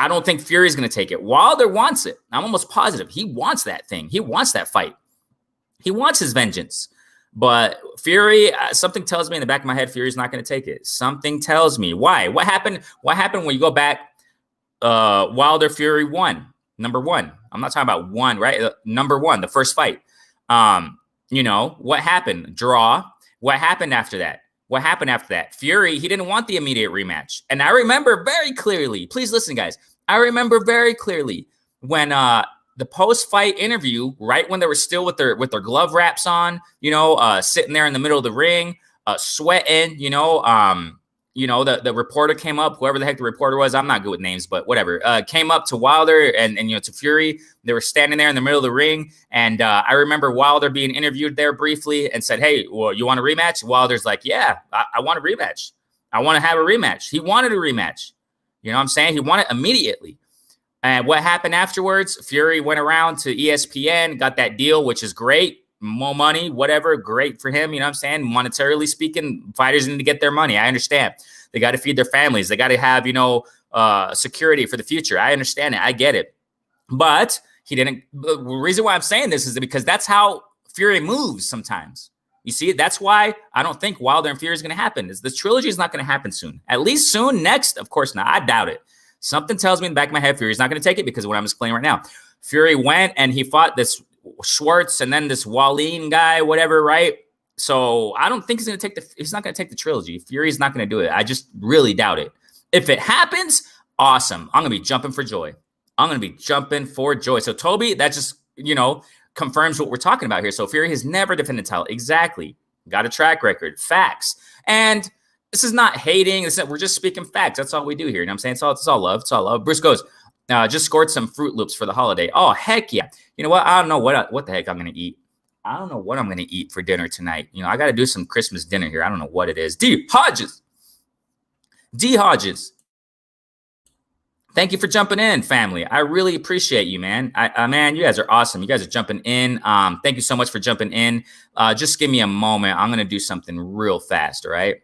don't think Fury's gonna take it. Wilder wants it. I'm almost positive he wants that thing. He wants that fight. He wants his vengeance. But Fury, something tells me in the back of my head, Fury's not going to take it. Something tells me. Why? What happened when you go back? Wilder Fury won. Number 1. I'm not talking about one, right? Number 1, the first fight. You know, what happened? Draw. What happened after that? Fury, he didn't want the immediate rematch. And I remember very clearly, please listen, guys. I remember very clearly when the post-fight interview, right when they were still with their glove wraps on, you know, sitting there in the middle of the ring, sweating, the reporter came up, whoever the heck the reporter was, I'm not good with names, but whatever, came up to Wilder and to Fury. They were standing there in the middle of the ring, and I remember Wilder being interviewed there briefly and said, "Hey, well, you want a rematch?" Wilder's like, "Yeah, I want a rematch. I want to have a rematch." He wanted a rematch. You know what I'm saying? He wanted immediately. And what happened afterwards? Fury went around to ESPN, got that deal, which is great. More money, whatever, great for him. You know what I'm saying? Monetarily speaking, fighters need to get their money. I understand. They got to feed their families. They got to have, security for the future. I understand it. I get it. But he didn't. The reason why I'm saying this is because that's how Fury moves sometimes. You see, that's why I don't think Wilder and Fury is going to happen. The trilogy is not going to happen soon. At least soon. Next, of course not. I doubt it. Something tells me in the back of my head, Fury's not going to take it because of what I'm explaining right now. Fury went and he fought this Schwartz and then this Wallin guy, whatever, right? So I don't think he's not going to take the trilogy. Fury's not going to do it. I just really doubt it. If it happens, awesome. I'm going to be jumping for joy. So Toby, that just, confirms what we're talking about here. So Fury has never defended the title. Exactly. Got a track record. Facts. And this is not hating. We're just speaking facts. That's all we do here. You know what I'm saying? It's all love. It's all love. Bruce goes, just scored some Fruit Loops for the holiday. Oh, heck yeah. You know what? I don't know what the heck I'm going to eat. I don't know what I'm going to eat for dinner tonight. I got to do some Christmas dinner here. I don't know what it is. D. Hodges. Thank you for jumping in, family. I really appreciate you, man. Man, you guys are awesome. You guys are jumping in. Thank you so much for jumping in. Just give me a moment. I'm going to do something real fast, all right?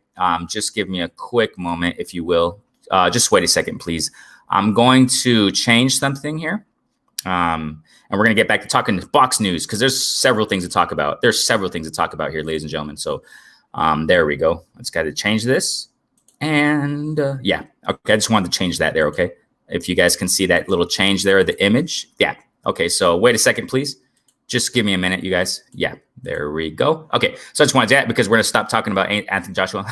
Just give me a quick moment, if you will. Just wait a second, please. I'm going to change something here. And we're going to get back to talking box news because there's several things to talk about. There's several things to talk about here, ladies and gentlemen. So there we go. Let's got to change this. And yeah, okay. I just wanted to change that there, okay? If you guys can see that little change there, the image. Yeah. Okay, so wait a second, please. Just give me a minute, you guys. Yeah, there we go. Okay, so I just wanted to add because we're going to stop talking about Anthony Joshua.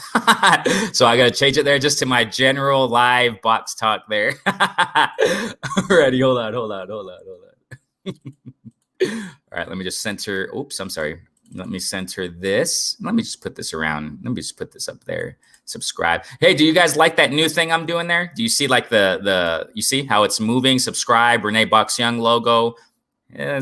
So I got to change it there just to my general live box talk there. Ready? Hold on. All right, let me just center. Oops, I'm sorry. Let me center this. Let me just put this around. Let me just put this up there. Subscribe. Hey, do you guys like that new thing I'm doing there? Do you see like you see how it's moving? Subscribe, Renee Box Young logo.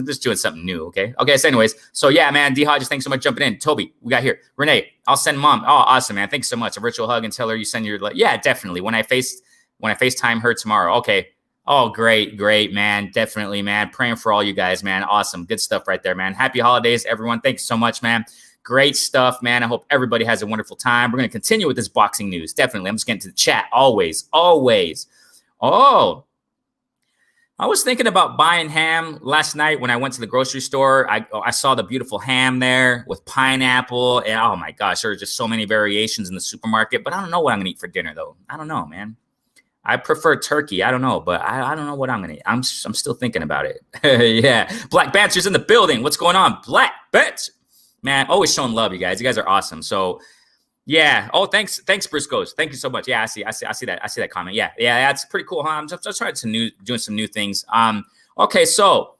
Just doing something new, okay? Okay, so anyways, so yeah, man, D Hodges, thanks so much jumping in. Toby, we got here. Renee, I'll send mom. Oh, awesome, man. Thanks so much. A virtual hug and tell her you send your, yeah, definitely. When I FaceTime her tomorrow. Okay. Oh, great, man. Definitely, man. Praying for all you guys, man. Awesome. Good stuff right there, man. Happy holidays, everyone. Thanks so much, man. Great stuff, man. I hope everybody has a wonderful time. We're going to continue with this boxing news. Definitely. I'm just getting to the chat. Always. Oh, I was thinking about buying ham last night when I went to the grocery store. I saw the beautiful ham there with pineapple. And oh my gosh, there are just so many variations in the supermarket. But I don't know what I'm going to eat for dinner, though. I don't know, man. I prefer turkey. I don't know, but I don't know what I'm going to eat. I'm still thinking about it. Yeah. Black Banter's in the building. What's going on? Black Banter. Man, always showing love, you guys. You guys are awesome. So, yeah. Oh, thanks, Briscoes. Thank you so much. Yeah, I see that. I see that comment. Yeah, that's pretty cool, huh? I'm just trying to doing some new things. Okay, so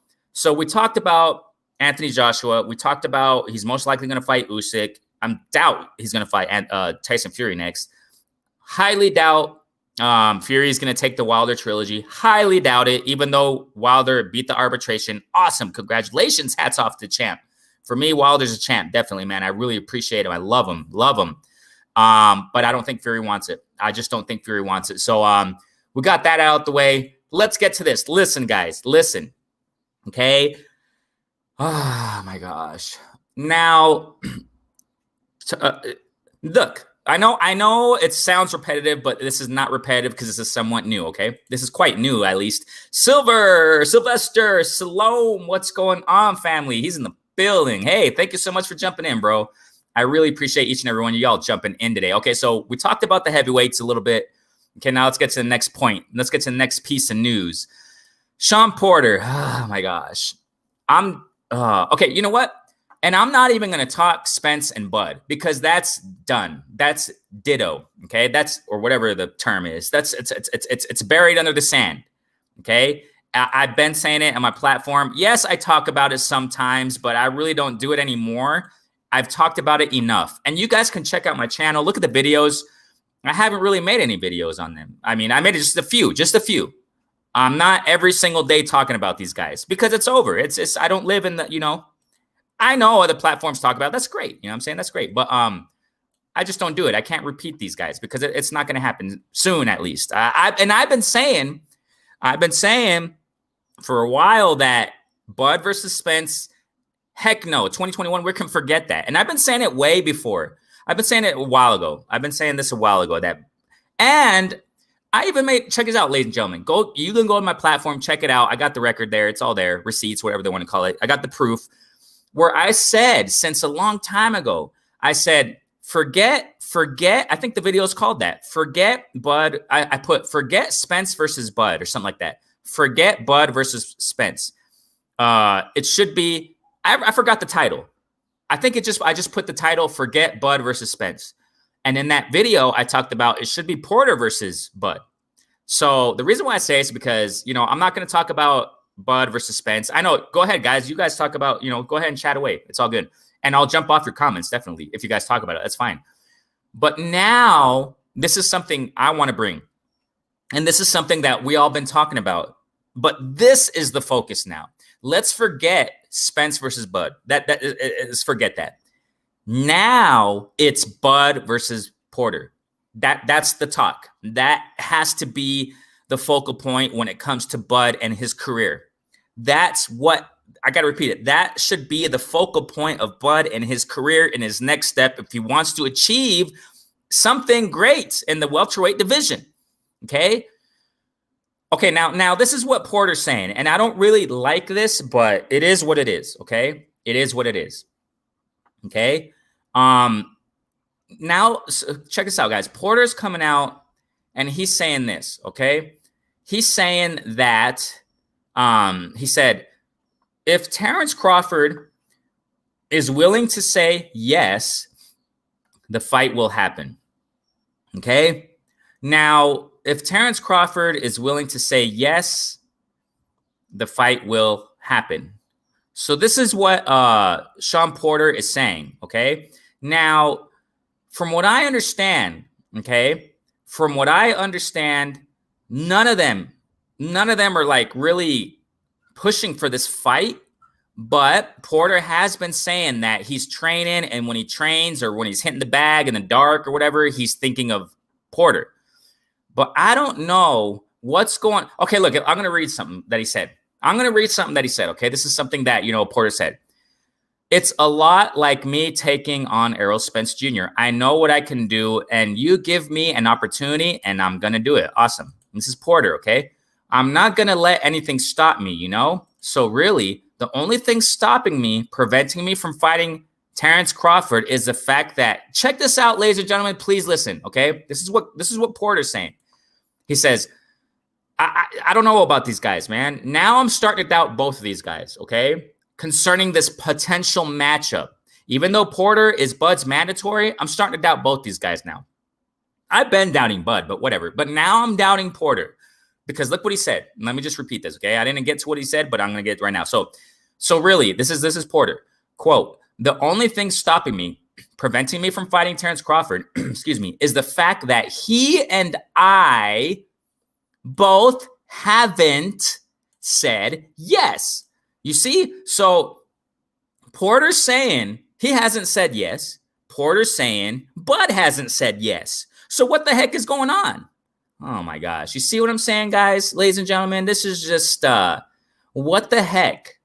we talked about Anthony Joshua. We talked about he's most likely going to fight Usyk. I doubt he's going to fight Tyson Fury next. Highly doubt Fury is going to take the Wilder trilogy. Highly doubt it. Even though Wilder beat the arbitration, awesome. Congratulations. Hats off to the champ. For me, Wilder's a champ, definitely, man. I really appreciate him. I love him. But I don't think Fury wants it. I just don't think Fury wants it. So we got that out the way. Let's get to this. Listen, guys. Listen. Okay? Oh, my gosh. Now, look. I know it sounds repetitive, but this is not repetitive because this is somewhat new, okay? This is quite new, at least. Sylvester, Salome, what's going on, family? He's in the building. Hey, thank you so much for jumping in, bro. I really appreciate each and every one of y'all jumping in today. Okay, so we talked about the heavyweights a little bit. Okay, now let's get to the next point. Let's get to the next piece of news. Shawn Porter. Oh, my gosh. Okay, you know what? And I'm not even going to talk Spence and Bud because that's done. That's ditto. Okay, that's or whatever the term is. It's buried under the sand. Okay, I've been saying it on my platform. Yes, I talk about it sometimes, but I really don't do it anymore. I've talked about it enough, and you guys can check out my channel. Look at the videos. I haven't really made any videos on them. I mean, I made just a few. I'm not every single day talking about these guys because it's over. It's I don't live in the I know other platforms talk about it. That's great. You know what I'm saying? That's great. But I just don't do it. I can't repeat these guys because it's not going to happen soon, at least. I've been saying for a while that Bud versus Spence, heck no, 2021, we can forget that. And I've been saying it way before. I've been saying it a while ago. And I even check this out, ladies and gentlemen. You can go on my platform, check it out. I got the record there. It's all there. Receipts, whatever they want to call it. I got the proof. Where I said since a long time ago, I said, forget, I think the video is called that. Forget Bud. I put forget Spence versus Bud or something like that. Forget Bud versus Spence. It should be, I forgot the title. I think I just put the title forget Bud versus Spence. And in that video, I talked about it should be Porter versus Bud. So the reason why I say it's because, I'm not going to talk about Bud versus Spence. I know. Go ahead, guys. You guys talk about, go ahead and chat away. It's all good. And I'll jump off your comments, definitely. If you guys talk about it, that's fine. But now this is something I want to bring. And this is something that we all been talking about. But this is the focus now. Let's forget Spence versus Bud. Let's forget that. Now it's Bud versus Porter. That's the talk. That has to be the focal point when it comes to Bud and his career. That's what I got to repeat it. That should be the focal point of Bud and his career in his next step if he wants to achieve something great in the welterweight division. Okay. Now this is what Porter's saying, and I don't really like this, but it is what it is. Okay. It is what it is. Okay. Now check this out, guys. Porter's coming out and he's saying this. Okay. He's saying that, he said, if Terrence Crawford is willing to say yes, the fight will happen. Okay. Now, if Terrence Crawford is willing to say yes, the fight will happen. So this is what Shawn Porter is saying. Okay. Now, from what I understand, none of them are like really pushing for this fight, but Porter has been saying that he's training, and when he trains or when he's hitting the bag in the dark or whatever, he's thinking of Porter. But I don't know what's going on. Okay, look, I'm going to read something that he said. Okay, this is something that, Porter said. It's a lot like me taking on Errol Spence Jr. I know what I can do, and you give me an opportunity, and I'm going to do it. Awesome. This is Porter, okay? I'm not going to let anything stop me, So really, the only thing stopping me, preventing me from fighting Terrence Crawford is the fact that, check this out, ladies and gentlemen, please listen, okay? This is what Porter's saying. He says, I don't know about these guys, man. Now I'm starting to doubt both of these guys, okay? Concerning this potential matchup. Even though Porter is Bud's mandatory, I'm starting to doubt both these guys now. I've been doubting Bud, but whatever. But now I'm doubting Porter because look what he said. Let me just repeat this, okay? I didn't get to what he said, but I'm going to get it right now. So really, this is Porter. Quote, the only thing stopping me, preventing me from fighting Terrence Crawford, excuse me, is the fact that he and I both haven't said yes. You see? So Porter's saying he hasn't said yes. Porter's saying Bud hasn't said yes. So what the heck is going on? Oh my gosh. You see what I'm saying, guys? Ladies and gentlemen, this is just, what the heck?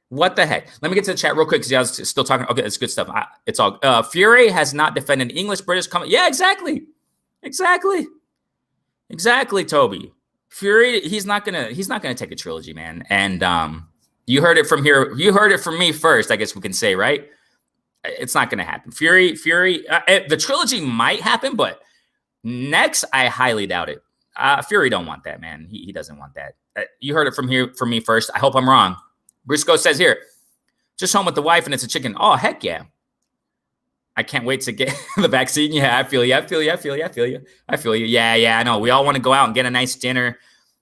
What the heck? Let me get to the chat real quick because y'all still talking. Okay, it's good stuff. It's all, Fury has not defended English, British comment. Yeah, exactly. Exactly, Toby. Fury, he's not gonna take a trilogy, man. And, you heard it from here. You heard it from me first, I guess we can say, right? It's not going to happen. Fury, the trilogy might happen, but next, I highly doubt it. Fury don't want that, man. He doesn't want that. You heard it from me first. I hope I'm wrong. Briscoe says here, just home with the wife and it's a chicken. Oh, heck yeah. I can't wait to get the vaccine. Yeah, I feel you. Yeah, I know. We all want to go out and get a nice dinner,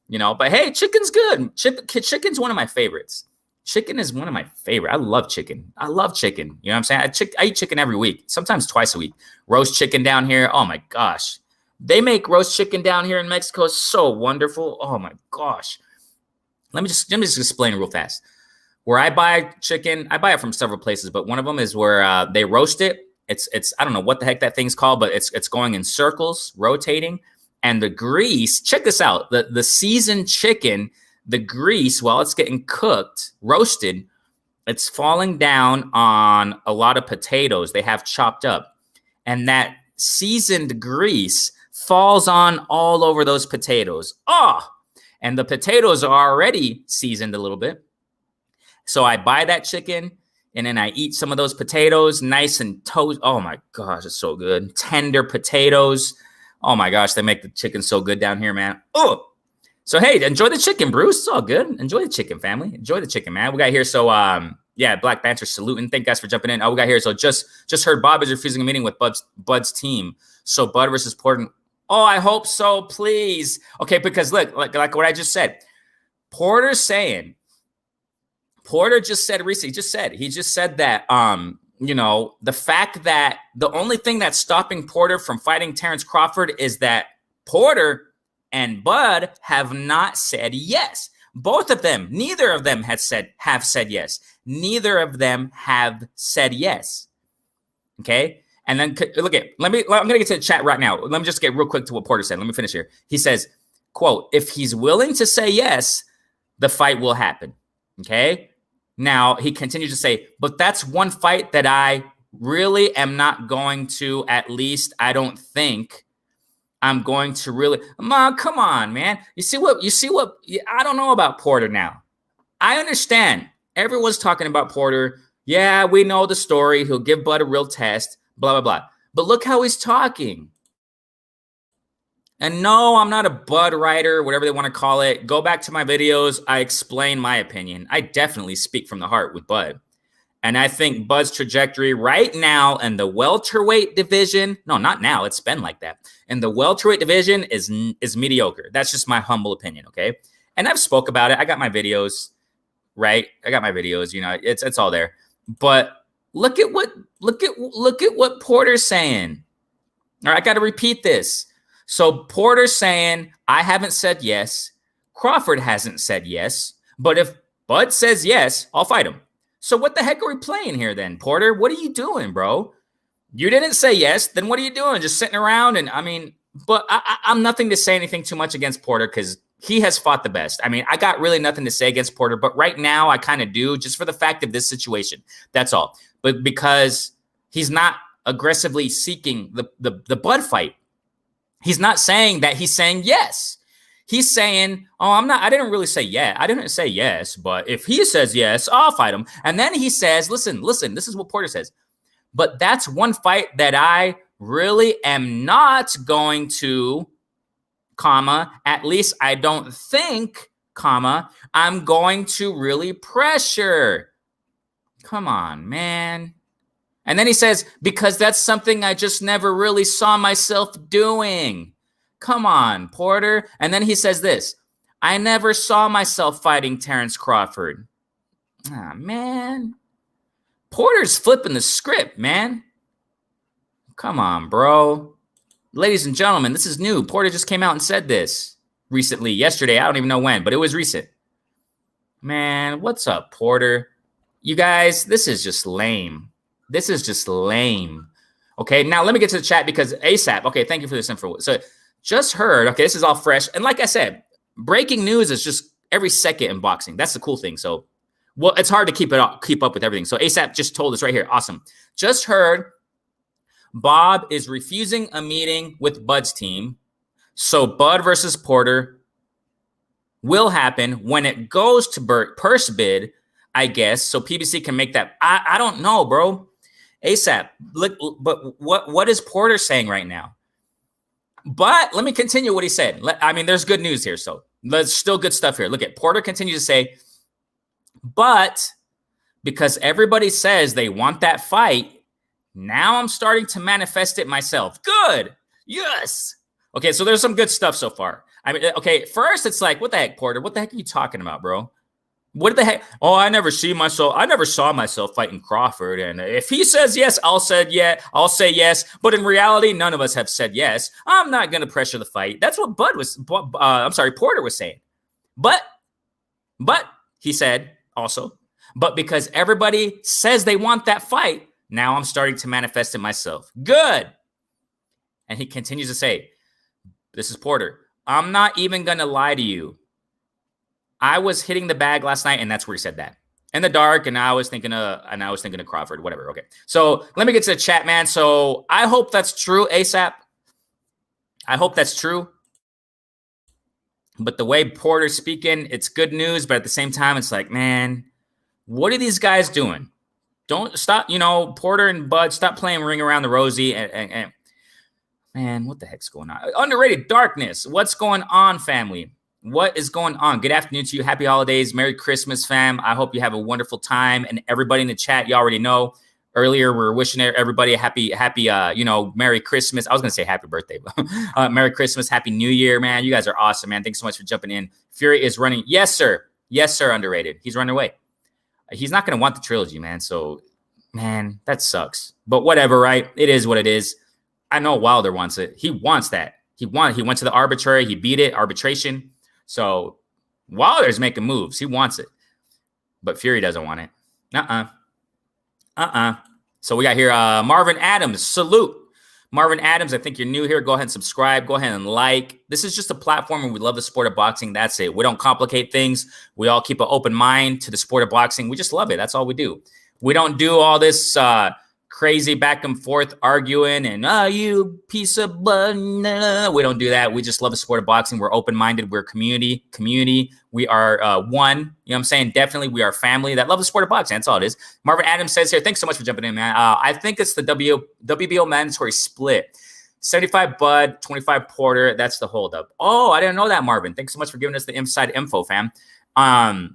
but hey, chicken's good. Chicken's one of my favorites. Chicken is one of my favorite. I love chicken. You know what I'm saying? I eat chicken every week, sometimes twice a week. Roast chicken down here. Oh my gosh. They make roast chicken down here in Mexico. So wonderful. Oh my gosh. Let me just explain real fast. Where I buy chicken, I buy it from several places, but one of them is where they roast it. It's I don't know what the heck that thing's called, but it's going in circles, rotating. And the grease, check this out. The seasoned chicken, the grease, while it's getting cooked, roasted, it's falling down on a lot of potatoes they have chopped up. And that seasoned grease falls on all over those potatoes. Oh, and the potatoes are already seasoned a little bit. So I buy that chicken and then I eat some of those potatoes, nice and toast. Oh my gosh, it's so good. Tender potatoes. Oh my gosh, they make the chicken so good down here, man. Oh, so hey, enjoy the chicken, Bruce. It's all good. Enjoy the chicken, family. Enjoy the chicken, man. We got here. So yeah, Black Banter saluting. Thank you guys for jumping in. Oh, we got here. So just heard Bob is refusing a meeting with Bud's team. So Bud versus Porter. Oh, I hope so, please. Okay, because look, like what I just said. Porter just said recently, he just said that the fact that the only thing that's stopping Porter from fighting Terrence Crawford is that Porter and Bud have not said yes. Both of them, neither of them have said yes. Neither of them have said yes. Okay? And then look at, I'm going to get to the chat right now. Let me just get real quick to what Porter said. Let me finish here. He says, quote, if he's willing to say yes, the fight will happen. Okay? Now, he continues to say, but that's one fight that I really am not going to, at least I don't think I'm going to really. Mom, come on, man. You see what, I don't know about Porter now. I understand. Everyone's talking about Porter. Yeah, we know the story. He'll give Bud a real test, blah, blah, blah. But look how he's talking. And no, I'm not a Bud writer, whatever they want to call it. Go back to my videos. I explain my opinion. I definitely speak from the heart with Bud. And I think Bud's trajectory right now in the welterweight division, no, not now. It's been like that. And the welterweight division is mediocre. That's just my humble opinion, okay? And I've spoke about it. I got my videos, right? I got my videos, it's all there. But look at what Porter's saying. All right, I got to repeat this. So Porter's saying, I haven't said yes. Crawford hasn't said yes. But if Bud says yes, I'll fight him. So what the heck are we playing here then, Porter? What are you doing, bro? You didn't say yes. Then what are you doing? Just sitting around? And I mean, but I'm nothing to say anything too much against Porter because he has fought the best. I mean, I got really nothing to say against Porter, but right now I kind of do, just for the fact of this situation. That's all. But because he's not aggressively seeking the Bud fight. He's not saying that, he's saying yes. He's saying, oh, I didn't really say yeah. I didn't say yes, but if he says yes, I'll fight him. And then he says, listen, this is what Porter says. But that's one fight that I really am not going to, comma, at least I don't think, comma, I'm going to really pressure. Come on, man. And then he says, because that's something I just never really saw myself doing. Come on, Porter. And then he says this, I never saw myself fighting Terrence Crawford. Ah, man. Porter's flipping the script, man. Come on, bro. Ladies and gentlemen, this is new. Porter just came out and said this recently, yesterday. I don't even know when, but it was recent. Man, what's up, Porter? You guys, this is just lame. This is just lame. Okay, now let me get to the chat because ASAP. Okay, thank you for this info. So just heard, okay, this is all fresh. And like I said, breaking news is just every second in boxing. That's the cool thing. So, well, it's hard to keep up with everything. So ASAP just told us right here. Awesome. Just heard Bob is refusing a meeting with Bud's team. So Bud versus Porter will happen when it goes to purse bid, I guess. So PBC can make that. I don't know, bro. ASAP. Look, but what is Porter saying right now? But let me continue what he said. I mean, there's good news here. So there's still good stuff here. Look at Porter continues to say, but because everybody says they want that fight, now I'm starting to manifest it myself. Good. Yes. Okay, so there's some good stuff so far. I mean, okay, first it's like, what the heck, Porter? What the heck are you talking about, bro? What the heck? Oh, I never saw myself fighting Crawford. And if he says yes, I'll say yes. But in reality, none of us have said yes. I'm not going to pressure the fight. That's what Porter was saying. But he said also, but because everybody says they want that fight, now I'm starting to manifest it myself. Good. And he continues to say, this is Porter. I'm not even going to lie to you. I was hitting the bag last night, and that's where he said that. In the dark, and I was thinking of Crawford, whatever. Okay. So let me get to the chat, man. So I hope that's true, ASAP. I hope that's true. But the way Porter's speaking, it's good news, but at the same time, it's like, man, what are these guys doing? Don't stop, Porter and Bud, stop playing Ring Around the Rosie and man, what the heck's going on? Underrated Darkness. What's going on, family? What is going on? Good afternoon to you. Happy holidays. Merry Christmas, fam. I hope you have a wonderful time. And everybody in the chat, you already know. Earlier, we were wishing everybody a happy, Merry Christmas. I was going to say happy birthday, but Merry Christmas, Happy New Year, man. You guys are awesome, man. Thanks so much for jumping in. Fury is running. Yes, sir. Yes, sir, underrated. He's running away. He's not going to want the trilogy, man. So, man, that sucks. But whatever, right? It is what it is. I know Wilder wants it. He wants that. He went to the arbitrary. He beat it, arbitration. So Wilder's making moves. He wants it. But Fury doesn't want it. So we got here Marvin Adams. Salute. Marvin Adams, I think you're new here. Go ahead and subscribe. Go ahead and like. This is just a platform where we love the sport of boxing. That's it. We don't complicate things. We all keep an open mind to the sport of boxing. We just love it. That's all we do. We don't do all this crazy back and forth arguing and you piece of blood. We don't do that. We just love the sport of boxing. We're open-minded. We're community. We are one. You know what I'm saying? Definitely, we are family that love the sport of boxing. That's all it is. Marvin Adams says here, thanks so much for jumping in, man. I think it's the WBO mandatory split. 75 Bud, 25 Porter. That's the holdup. Oh, I didn't know that, Marvin. Thanks so much for giving us the inside info, fam. Bob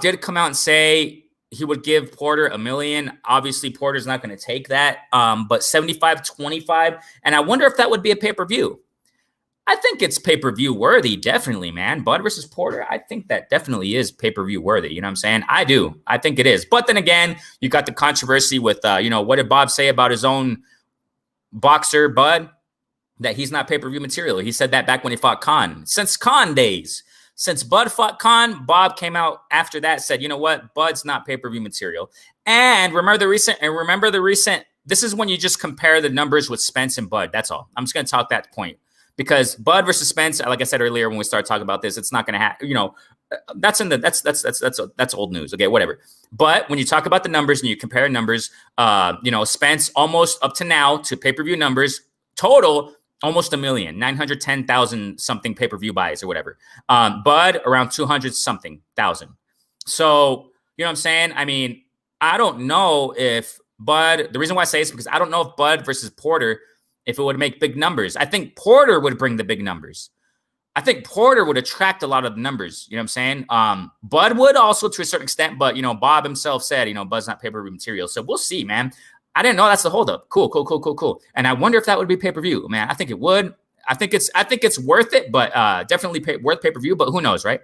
did come out and say he would give Porter $1 million. Obviously, Porter's not going to take that. But 75-25. And I wonder if that would be a pay-per-view. I think it's pay-per-view worthy, definitely, man. Bud versus Porter, I think that definitely is pay-per-view worthy. You know what I'm saying? I do. I think it is. But then again, you got the controversy with, what did Bob say about his own boxer, Bud? That he's not pay-per-view material. He said that back when he fought Khan. Since Khan days. Since Bud fought Khan, Bob came out after that, said, you know what? Bud's not pay-per-view material. And remember the recent, this is when you just compare the numbers with Spence and Bud. That's all. I'm just going to talk that point. Because Bud versus Spence, like I said earlier when we started talking about this, it's not going to happen. You know, that's old news. Okay, whatever. But when you talk about the numbers and you compare numbers, you know, Spence almost up to now to pay-per-view numbers total almost 1,910,000 something pay-per-view buys or whatever. Bud around 200 something thousand. So you know what I'm saying? I mean, I don't know if Bud. The reason why I say is because I don't know if Bud versus Porter, if it would make big numbers. I think Porter would bring the big numbers. I think Porter would attract a lot of the numbers. You know what I'm saying? Bud would also to a certain extent, but, you know, Bob himself said, you know, Bud's not pay-per-view material. So we'll see, man. I didn't know that's the holdup. Cool. And I wonder if that would be pay-per-view, man. I think it would. I think it's worth it, but definitely worth pay-per-view, but who knows, right?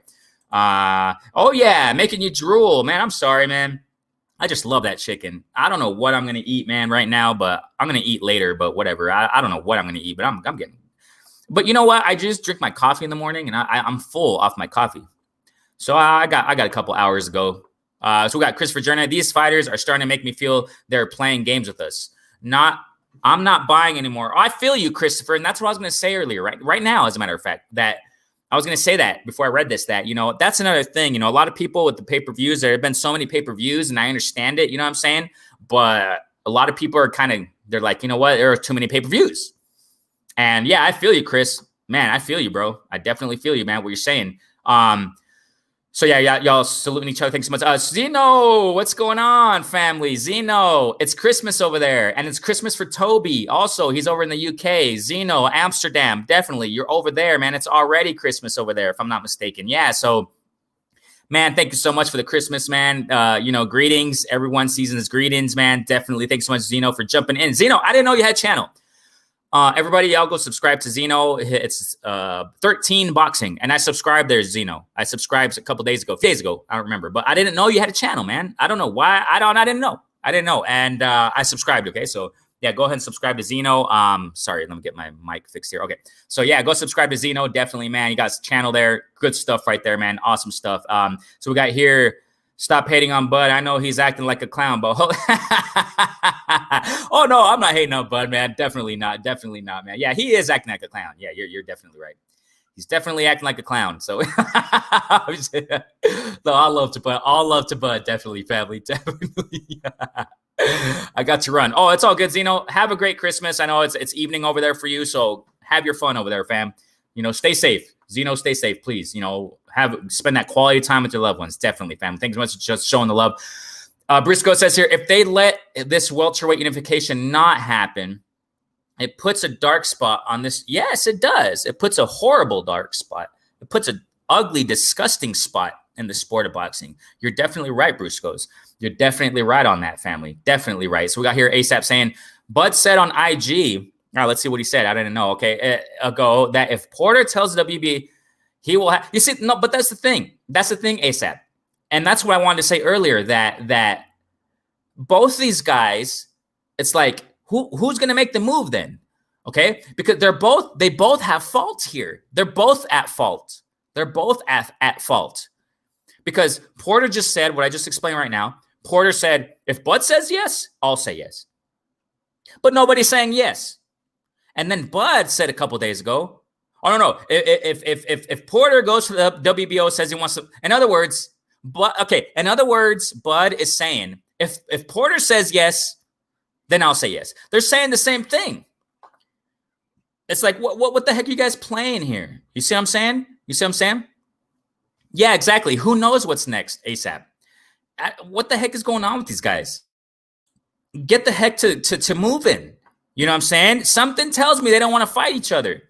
Oh yeah, making you drool, man. I'm sorry, man. I just love that chicken. I don't know what I'm going to eat, man, right now, but I'm going to eat later, but whatever. I don't know what I'm going to eat, but I'm getting. But you know what? I just drink my coffee in the morning, and I'm full off my coffee. So I got a couple hours ago. So we got Christopher Journey. These fighters are starting to make me feel they're playing games with us. I'm not buying anymore. I feel you, Christopher, and that's what I was going to say earlier, right now, as a matter of fact, that I was going to say that before I read this, that, you know, that's another thing. You know, a lot of people with the pay-per-views, there have been so many pay-per-views, and I understand it, you know what I'm saying? But a lot of people are they're like, you know what? There are too many pay-per-views. And yeah, I feel you, Chris. Man, I feel you, bro. I definitely feel you, man, what you're saying. So yeah, y'all saluting each other. Thanks so much. Zeno, what's going on, family? Zeno, it's Christmas over there, and it's Christmas for Toby. Also, he's over in the UK. Zeno, Amsterdam, definitely. You're over there, man. It's already Christmas over there, if I'm not mistaken. Yeah, so, man, thank you so much for the Christmas, man. You know, greetings. Everyone, season's greetings, man. Definitely. Thanks so much, Zeno, for jumping in. Zeno, I didn't know you had a channel. Everybody, y'all go subscribe to Zeno. It's 13 Boxing, and I subscribed there, Zeno. I subscribed a couple days ago, I don't remember, but I didn't know you had a channel, man. I don't know why. I didn't know, and I subscribed. Okay, so yeah, go ahead and subscribe to Zeno. Sorry, let me get my mic fixed here. Okay, so yeah, go subscribe to Zeno. Definitely, man. You got his channel there. Good stuff right there, man. Awesome stuff. So we got here. Stop hating on Bud. I know he's acting like a clown, but oh no, I'm not hating on Bud, man. Definitely not, man. Yeah, he is acting like a clown. Yeah, you're definitely right. He's definitely acting like a clown. So, no, all love to Bud. Definitely, family, definitely. I got to run. Oh, it's all good, Zeno. Have a great Christmas. I know it's evening over there for you, so have your fun over there, fam. You know, stay safe. Zeno, stay safe, please. You know, spend that quality time with your loved ones. Definitely, fam. Thanks so much for just showing the love. Briscoe says here, if they let this welterweight unification not happen, it puts a dark spot on this. Yes, it does. It puts a horrible dark spot. It puts an ugly, disgusting spot in the sport of boxing. You're definitely right, Briscoes. You're definitely right on that, family. Definitely right. So we got here ASAP saying, Bud said on IG, all right, let's see what he said. I didn't know. Okay, ago that if Porter tells the WB, he will have. You see, no, but that's the thing. That's the thing, ASAP, and that's what I wanted to say earlier. That both these guys, it's like who's going to make the move then? Okay, because they both have faults here. They're both at fault. They're both at fault because Porter just said what I just explained right now. Porter said, if Bud says yes, I'll say yes, but nobody's saying yes. And then Bud said a couple days ago, oh no, if Porter goes to the WBO, says he wants to, in other words, Bud is saying, if Porter says yes, then I'll say yes. They're saying the same thing. It's like, what the heck are you guys playing here? You see what I'm saying? Yeah, exactly. Who knows what's next, ASAP? What the heck is going on with these guys? Get the heck to moving. You know what I'm saying? Something tells me they don't want to fight each other.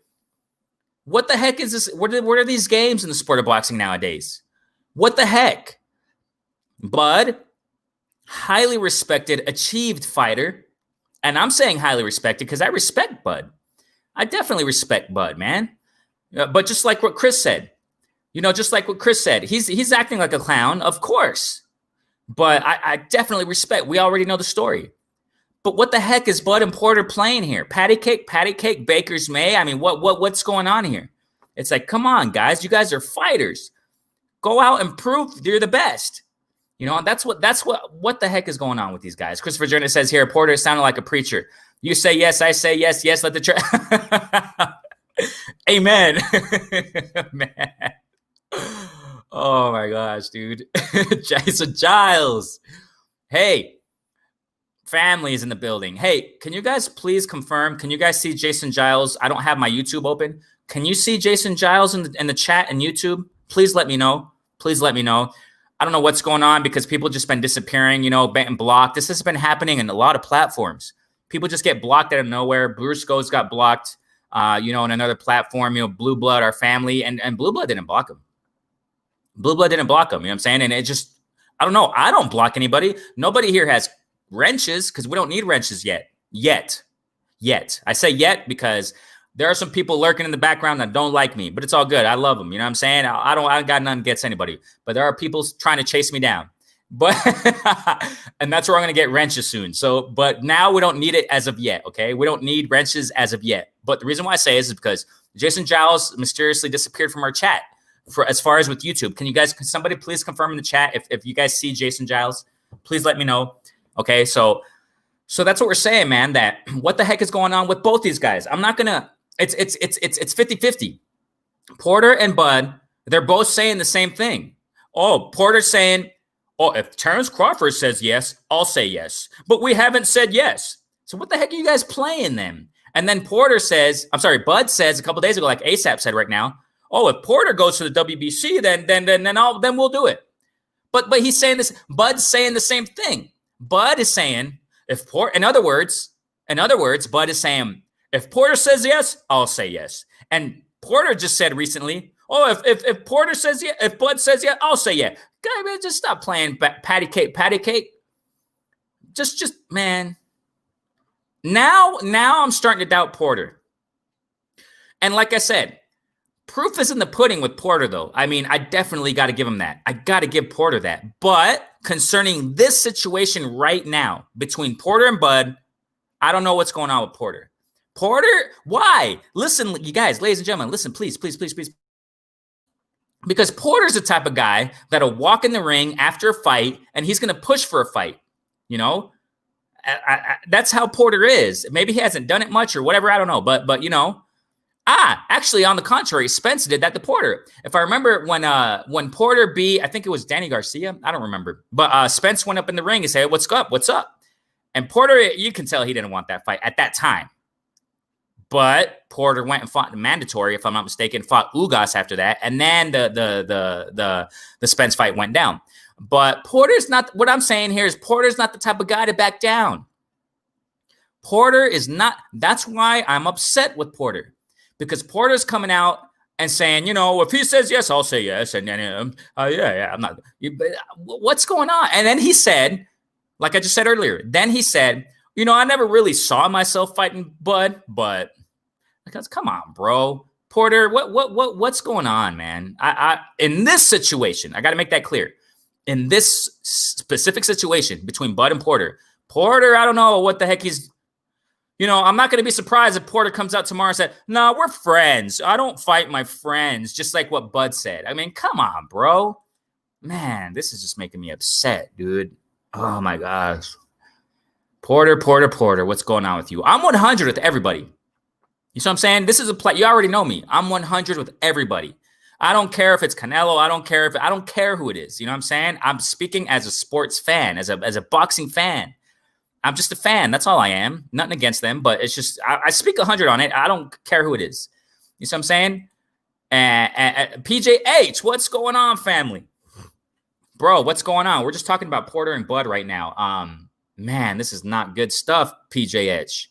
What the heck is this? What are these games in the sport of boxing nowadays? What the heck? Bud, highly respected, achieved fighter. And I'm saying highly respected because I respect Bud. I definitely respect Bud, man. But just like what Chris said, he's acting like a clown, of course. But I definitely respect. We already know the story. But what the heck is Bud and Porter playing here? Patty cake, Baker's May. I mean, what's going on here? It's like, come on, guys. You guys are fighters. Go out and prove you're the best. You know, that's what the heck is going on with these guys. Christopher Journey says here, Porter sounded like a preacher. You say yes, I say yes, yes, let the Amen. Man. Oh my gosh, dude. Jason Giles. Hey, family is in the building. Hey, can you guys please confirm? Can you guys see Jason Giles? I don't have my YouTube open. Can you see Jason Giles in the chat and YouTube? Please let me know. Please let me know. I don't know what's going on because people just been disappearing, you know, getting blocked. This has been happening in a lot of platforms. People just get blocked out of nowhere. Brusco's got blocked, you know, on another platform, you know, Blue Blood, our family, and Blue Blood didn't block him. Blue Blood didn't block him, you know what I'm saying? And it just, I don't know. I don't block anybody. Nobody here has wrenches because we don't need wrenches yet. Yet. I say yet because there are some people lurking in the background that don't like me, but it's all good. I love them. You know what I'm saying? I got nothing against anybody, but there are people trying to chase me down. But, and that's where I'm going to get wrenches soon. So, but now we don't need it as of yet. Okay. We don't need wrenches as of yet. But the reason why I say is because Jason Giles mysteriously disappeared from our chat for as far as with YouTube. Can somebody please confirm in the chat if you guys see Jason Giles, please let me know. Okay. So that's what we're saying, man, that what the heck is going on with both these guys? I'm not going to, it's 50-50. Porter and Bud, they're both saying the same thing. Oh, Porter's saying, oh, if Terrence Crawford says yes, I'll say yes. But we haven't said yes. So what the heck are you guys playing then? And then Bud says a couple days ago, like ASAP said right now, oh, if Porter goes to the WBC, then we'll do it. But he's saying this, Bud's saying the same thing. Bud is saying, in other words, Bud is saying, if Porter says yes, I'll say yes. And Porter just said recently, oh, if Porter says yeah, if Bud says yeah, I'll say yeah. God, man, just stop playing patty cake. Just man. Now I'm starting to doubt Porter. And like I said, proof is in the pudding with Porter, though. I mean, I definitely got to give him that. I got to give Porter that. But concerning this situation right now between Porter and Bud, I don't know what's going on with Porter. Porter, why? Listen, you guys, ladies and gentlemen, listen, please. Because Porter's the type of guy that'll walk in the ring after a fight and he's going to push for a fight. You know, that's how Porter is. Maybe he hasn't done it much or whatever. I don't know. But you know, actually, on the contrary, Spence did that to Porter. If I remember when Porter beat, I think it was Danny Garcia. I don't remember. But Spence went up in the ring and said, what's up? And Porter, you can tell he didn't want that fight at that time. But Porter went and fought mandatory, if I'm not mistaken, fought Ugas after that. And then the Spence fight went down. But Porter's not, what I'm saying here is Porter's not the type of guy to back down. Porter is not, that's why I'm upset with Porter. Because Porter's coming out and saying, you know, if he says yes, I'll say yes. And then, I'm not, what's going on? And then he said, like I just said earlier, then he said, you know, I never really saw myself fighting Bud, but because come on, bro, Porter, what's going on, man? I in this situation, I got to make that clear. In this specific situation between Bud and Porter, I don't know what the heck he's, you know, I'm not going to be surprised if Porter comes out tomorrow and said, no, we're friends. I don't fight my friends, just like what Bud said. I mean, come on, bro. Man, this is just making me upset, dude. Oh, my gosh. Porter, what's going on with you? I'm 100 with everybody. You see what I'm saying? This is a play. You already know me. I'm 100 with everybody. I don't care if it's Canelo. I don't care who it is. You know what I'm saying? I'm speaking as a sports fan, as a boxing fan. I'm just a fan. That's all I am. Nothing against them, but it's just, I speak 100 on it. I don't care who it is. You see what I'm saying? PJH, what's going on, family? Bro, what's going on? We're just talking about Porter and Bud right now. Man, this is not good stuff, PGH,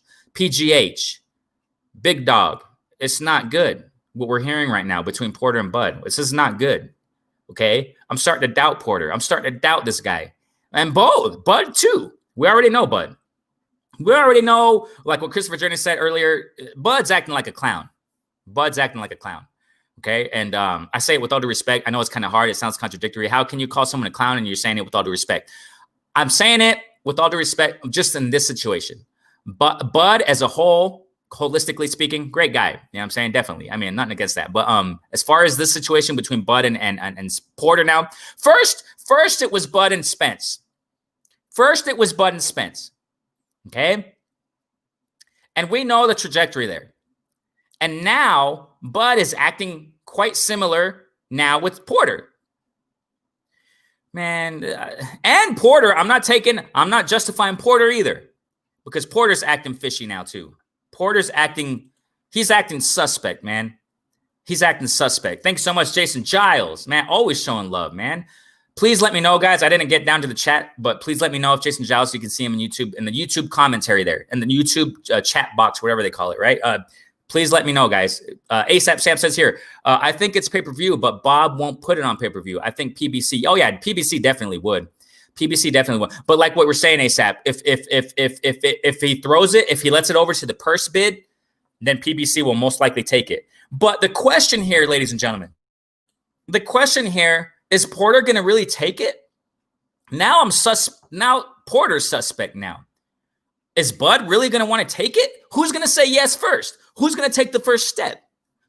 big dog. It's not good what we're hearing right now between Porter and Bud. This is not good, okay? I'm starting to doubt Porter. I'm starting to doubt this guy. And both, Bud too. We already know Bud. We already know, like what Christopher Journey said earlier, Bud's acting like a clown. Okay? And I say it with all due respect. I know it's kind of hard. It sounds contradictory. How can you call someone a clown and you're saying it with all due respect? I'm saying it with all due respect, just in this situation. But Bud as a whole, holistically speaking, great guy. You know what I'm saying? Definitely. I mean, nothing against that. But as far as this situation between Bud and Porter now, first it was Bud and Spence. Okay? And we know the trajectory there. And now Bud is acting quite similar now with Porter. Man, and Porter, I'm not justifying Porter either, because Porter's acting fishy now too. He's acting suspect, man. He's acting suspect. Thanks so much, Jason Giles, man. Always showing love, man. Please let me know, guys. I didn't get down to the chat, but please let me know if Jason Giles, you can see him in YouTube, in the YouTube commentary there, in the YouTube chat box, whatever they call it, right? Please let me know, guys. ASAP Sam says here, I think it's pay-per-view, but Bob won't put it on pay-per-view. I think PBC. Oh yeah, PBC definitely would. PBC definitely would. But like what we're saying, ASAP, if he throws it, if he lets it over to the purse bid, then PBC will most likely take it. But the question here, ladies and gentlemen, the question here is Porter going to really take it? Now Now Porter's suspect now. Is Bud really going to want to take it? Who's going to say yes first? Who's going to take the first step?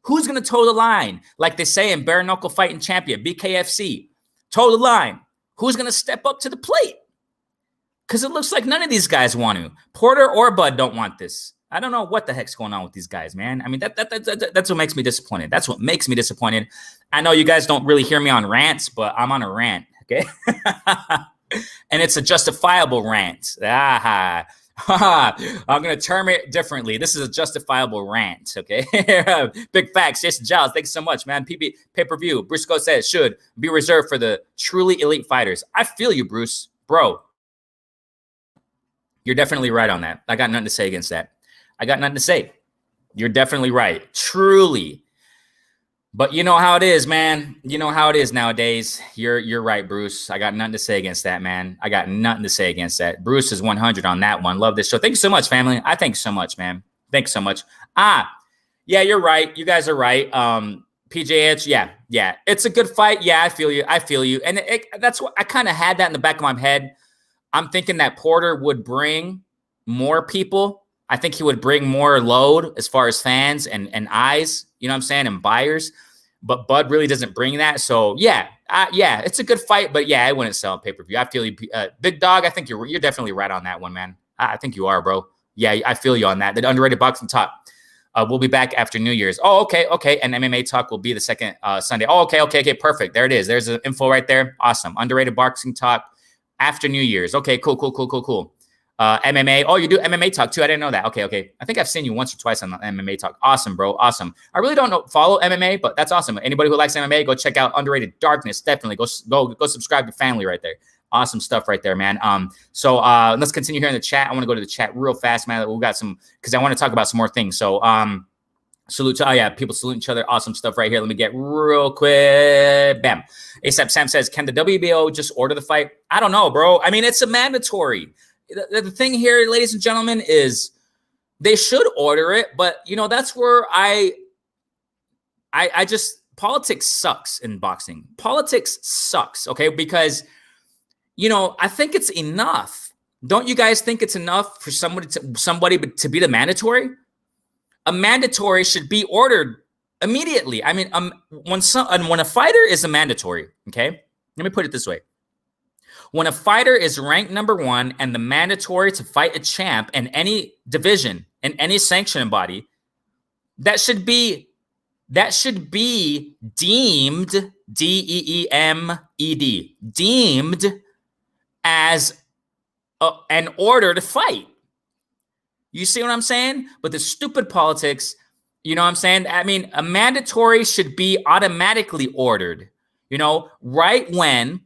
Who's going to toe the line? Like they say in Bare Knuckle Fighting Champion, BKFC, toe the line. Who's going to step up to the plate? Because it looks like none of these guys want to. Porter or Bud don't want this. I don't know what the heck's going on with these guys, man. I mean, that's what makes me disappointed. That's what makes me disappointed. I know you guys don't really hear me on rants, but I'm on a rant, okay? And it's a justifiable rant. I'm going to term it differently. This is a justifiable rant, okay? Big facts. Jason Giles, thanks so much, man. Pay-per-view. Briscoe says should be reserved for the truly elite fighters. I feel you, Bruce. Bro, you're definitely right on that. I got nothing to say against that. I got nothing to say. You're definitely right. Truly. But you know how it is, man. You know how it is nowadays. You're right, Bruce. I got nothing to say against that, man. I got nothing to say against that. Bruce is 100 on that one. Love this show. Thank you so much, family. I thank you so much, man. Thanks so much. Yeah, you're right. You guys are right. PJH, yeah. It's a good fight. Yeah, I feel you. And that's what I kind of had that in the back of my head. I'm thinking that Porter would bring more people. I think he would bring more load as far as fans and eyes, you know what I'm saying, and buyers. But Bud really doesn't bring that. So, yeah, it's a good fight. But, yeah, I wouldn't sell pay-per-view. I feel you. Big Dog, I think you're definitely right on that one, man. I think you are, bro. Yeah, I feel you on that. The Underrated Boxing Talk. We'll be back after New Year's. Oh, okay. And MMA Talk will be the second Sunday. Oh, okay. Perfect. There it is. There's the info right there. Awesome. Underrated Boxing Talk after New Year's. Okay, cool. MMA. Oh, you do MMA Talk too. I didn't know that. Okay. I think I've seen you once or twice on the MMA Talk. Awesome, bro. Awesome. I really don't follow MMA, but that's awesome. Anybody who likes MMA, go check out Underrated Darkness. Definitely go subscribe to family right there. Awesome stuff right there, man. So let's continue here in the chat. I want to go to the chat real fast, man. We got some, because I want to talk about some more things. So salute to, people salute each other. Awesome stuff right here. Let me get real quick. Bam. ASAP Sam says, can the WBO just order the fight? I don't know, bro. I mean, it's a mandatory. The thing here, ladies and gentlemen, is they should order it, but that's where I just, politics sucks in boxing. Politics sucks, okay? Because I think it's enough. Don't you guys think it's enough for somebody to be the mandatory? A mandatory should be ordered immediately. I mean, when a fighter is a mandatory, okay? Let me put it this way. When a fighter is ranked number 1 and the mandatory to fight a champ in any division, in any sanctioning body, that should be deemed, D-E-E-M-E-D, deemed as an order to fight. You see what I'm saying? But the stupid politics, you know what I'm saying? I mean, a mandatory should be automatically ordered, right when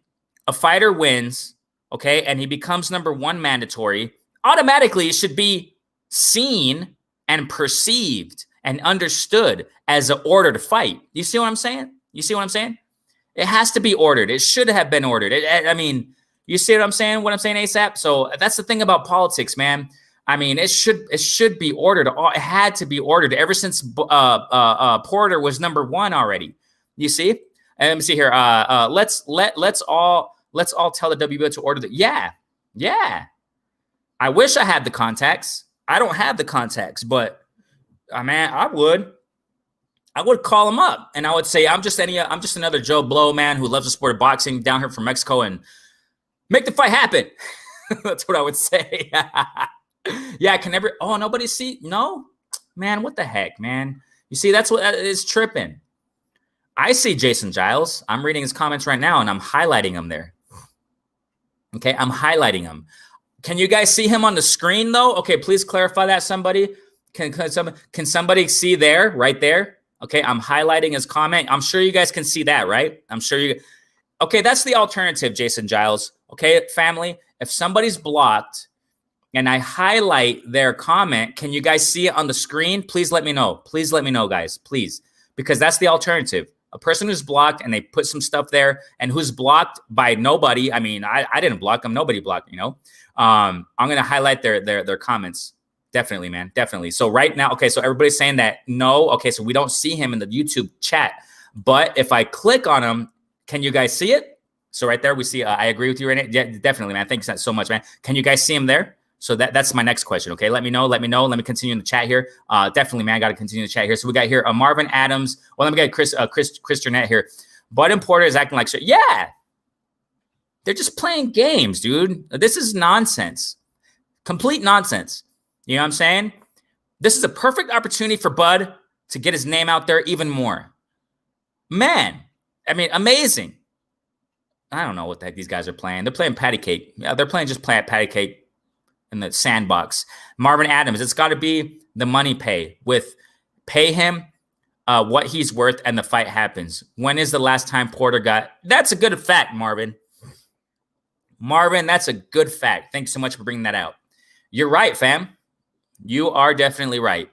a fighter wins, okay, and he becomes number 1 mandatory, automatically it should be seen and perceived and understood as an order to fight. You see what I'm saying? It has to be ordered. It should have been ordered. I mean, you see what I'm saying? What I'm saying, ASAP? So that's the thing about politics, man. I mean, it should be ordered. It had to be ordered ever since Porter was number 1 already. You see? And let me see here. Let's all tell the WBO to order that. Yeah. I wish I had the contacts. I don't have the contacts, but Man, I would call him up and I would say, I'm just another Joe Blow man who loves the sport of boxing down here from Mexico, and make the fight happen. That's what I would say. Yeah, nobody see? No, man, what the heck, man? You see, that's what is tripping. I see Jason Giles. I'm reading his comments right now and I'm highlighting him there. Okay, I'm highlighting him. Can you guys see him on the screen though? Okay, please clarify that, somebody. Can somebody see there, right there? Okay, I'm highlighting his comment. I'm sure you guys can see that, right? I'm sure you. Okay, that's the alternative, Jason Giles. Okay, family, if somebody's blocked and I highlight their comment, can you guys see it on the screen? Please let me know. Please let me know, guys, please. Because that's the alternative. A person who's blocked and they put some stuff there and who's blocked by nobody. I mean, I didn't block them. Nobody blocked, you know. I'm going to highlight their comments. Definitely, man. Definitely. So right now, okay, so everybody's saying that no. Okay, so we don't see him in the YouTube chat. But if I click on him, can you guys see it? So right there, we see, I agree with you, Renee. Yeah, definitely, man. Thanks so much, man. Can you guys see him there? So that's my next question, okay? Let me know. Let me continue in the chat here. Definitely, man, got to continue the chat here. So we got here Marvin Adams. Well, let me get Chris Turnett here. Bud and Porter is acting like shit. Yeah. They're just playing games, dude. This is nonsense. Complete nonsense. You know what I'm saying? This is a perfect opportunity for Bud to get his name out there even more. Man, I mean, amazing. I don't know what the heck these guys are playing. They're playing patty cake. Yeah, they're playing just patty cake in the sandbox. Marvin Adams, it's got to be the money pay him what he's worth and the fight happens. When is the last time Porter got? That's a good fact, Marvin. Marvin, that's a good fact. Thanks so much for bringing that out. You're right, fam. You are definitely right.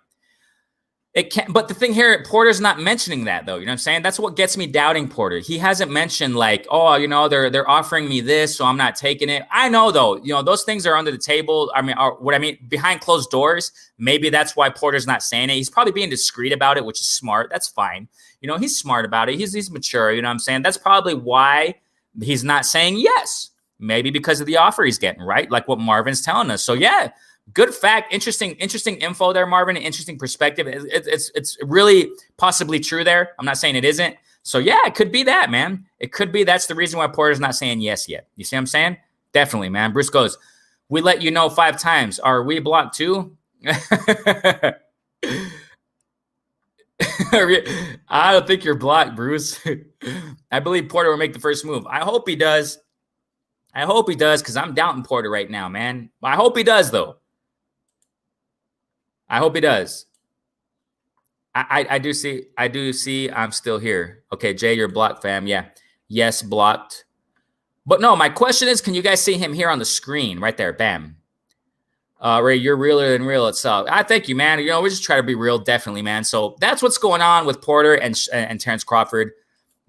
It can't, but the thing here, Porter's not mentioning that though. You know what I'm saying? That's what gets me doubting Porter. He hasn't mentioned like, oh, you know, they're offering me this, so I'm not taking it. I know though, you know, those things are under the table. I mean, what I mean, behind closed doors. Maybe that's why Porter's not saying it. He's probably being discreet about it, which is smart. That's fine. You know, he's smart about it. He's mature. You know what I'm saying? That's probably why he's not saying yes. Maybe because of the offer he's getting, right? Like what Marvin's telling us. So yeah. Good fact. Interesting info there, Marvin. Interesting perspective. It's really possibly true there. I'm not saying it isn't. So, yeah, it could be that, man. It could be that's the reason why Porter's not saying yes yet. You see what I'm saying? Definitely, man. Bruce goes, we let you know 5 times. Are we blocked too? I don't think you're blocked, Bruce. I believe Porter will make the first move. I hope he does. I hope he does because I'm doubting Porter right now, man. I hope he does, though. I hope he does. I do see I'm still here. Okay, Jay, you're blocked, fam. Yeah. Yes, blocked. But no, my question is, can you guys see him here on the screen right there? Bam. Ray, you're realer than real itself. I thank you, man. You know, we just try to be real, definitely, man. So that's what's going on with Porter and Terrence Crawford.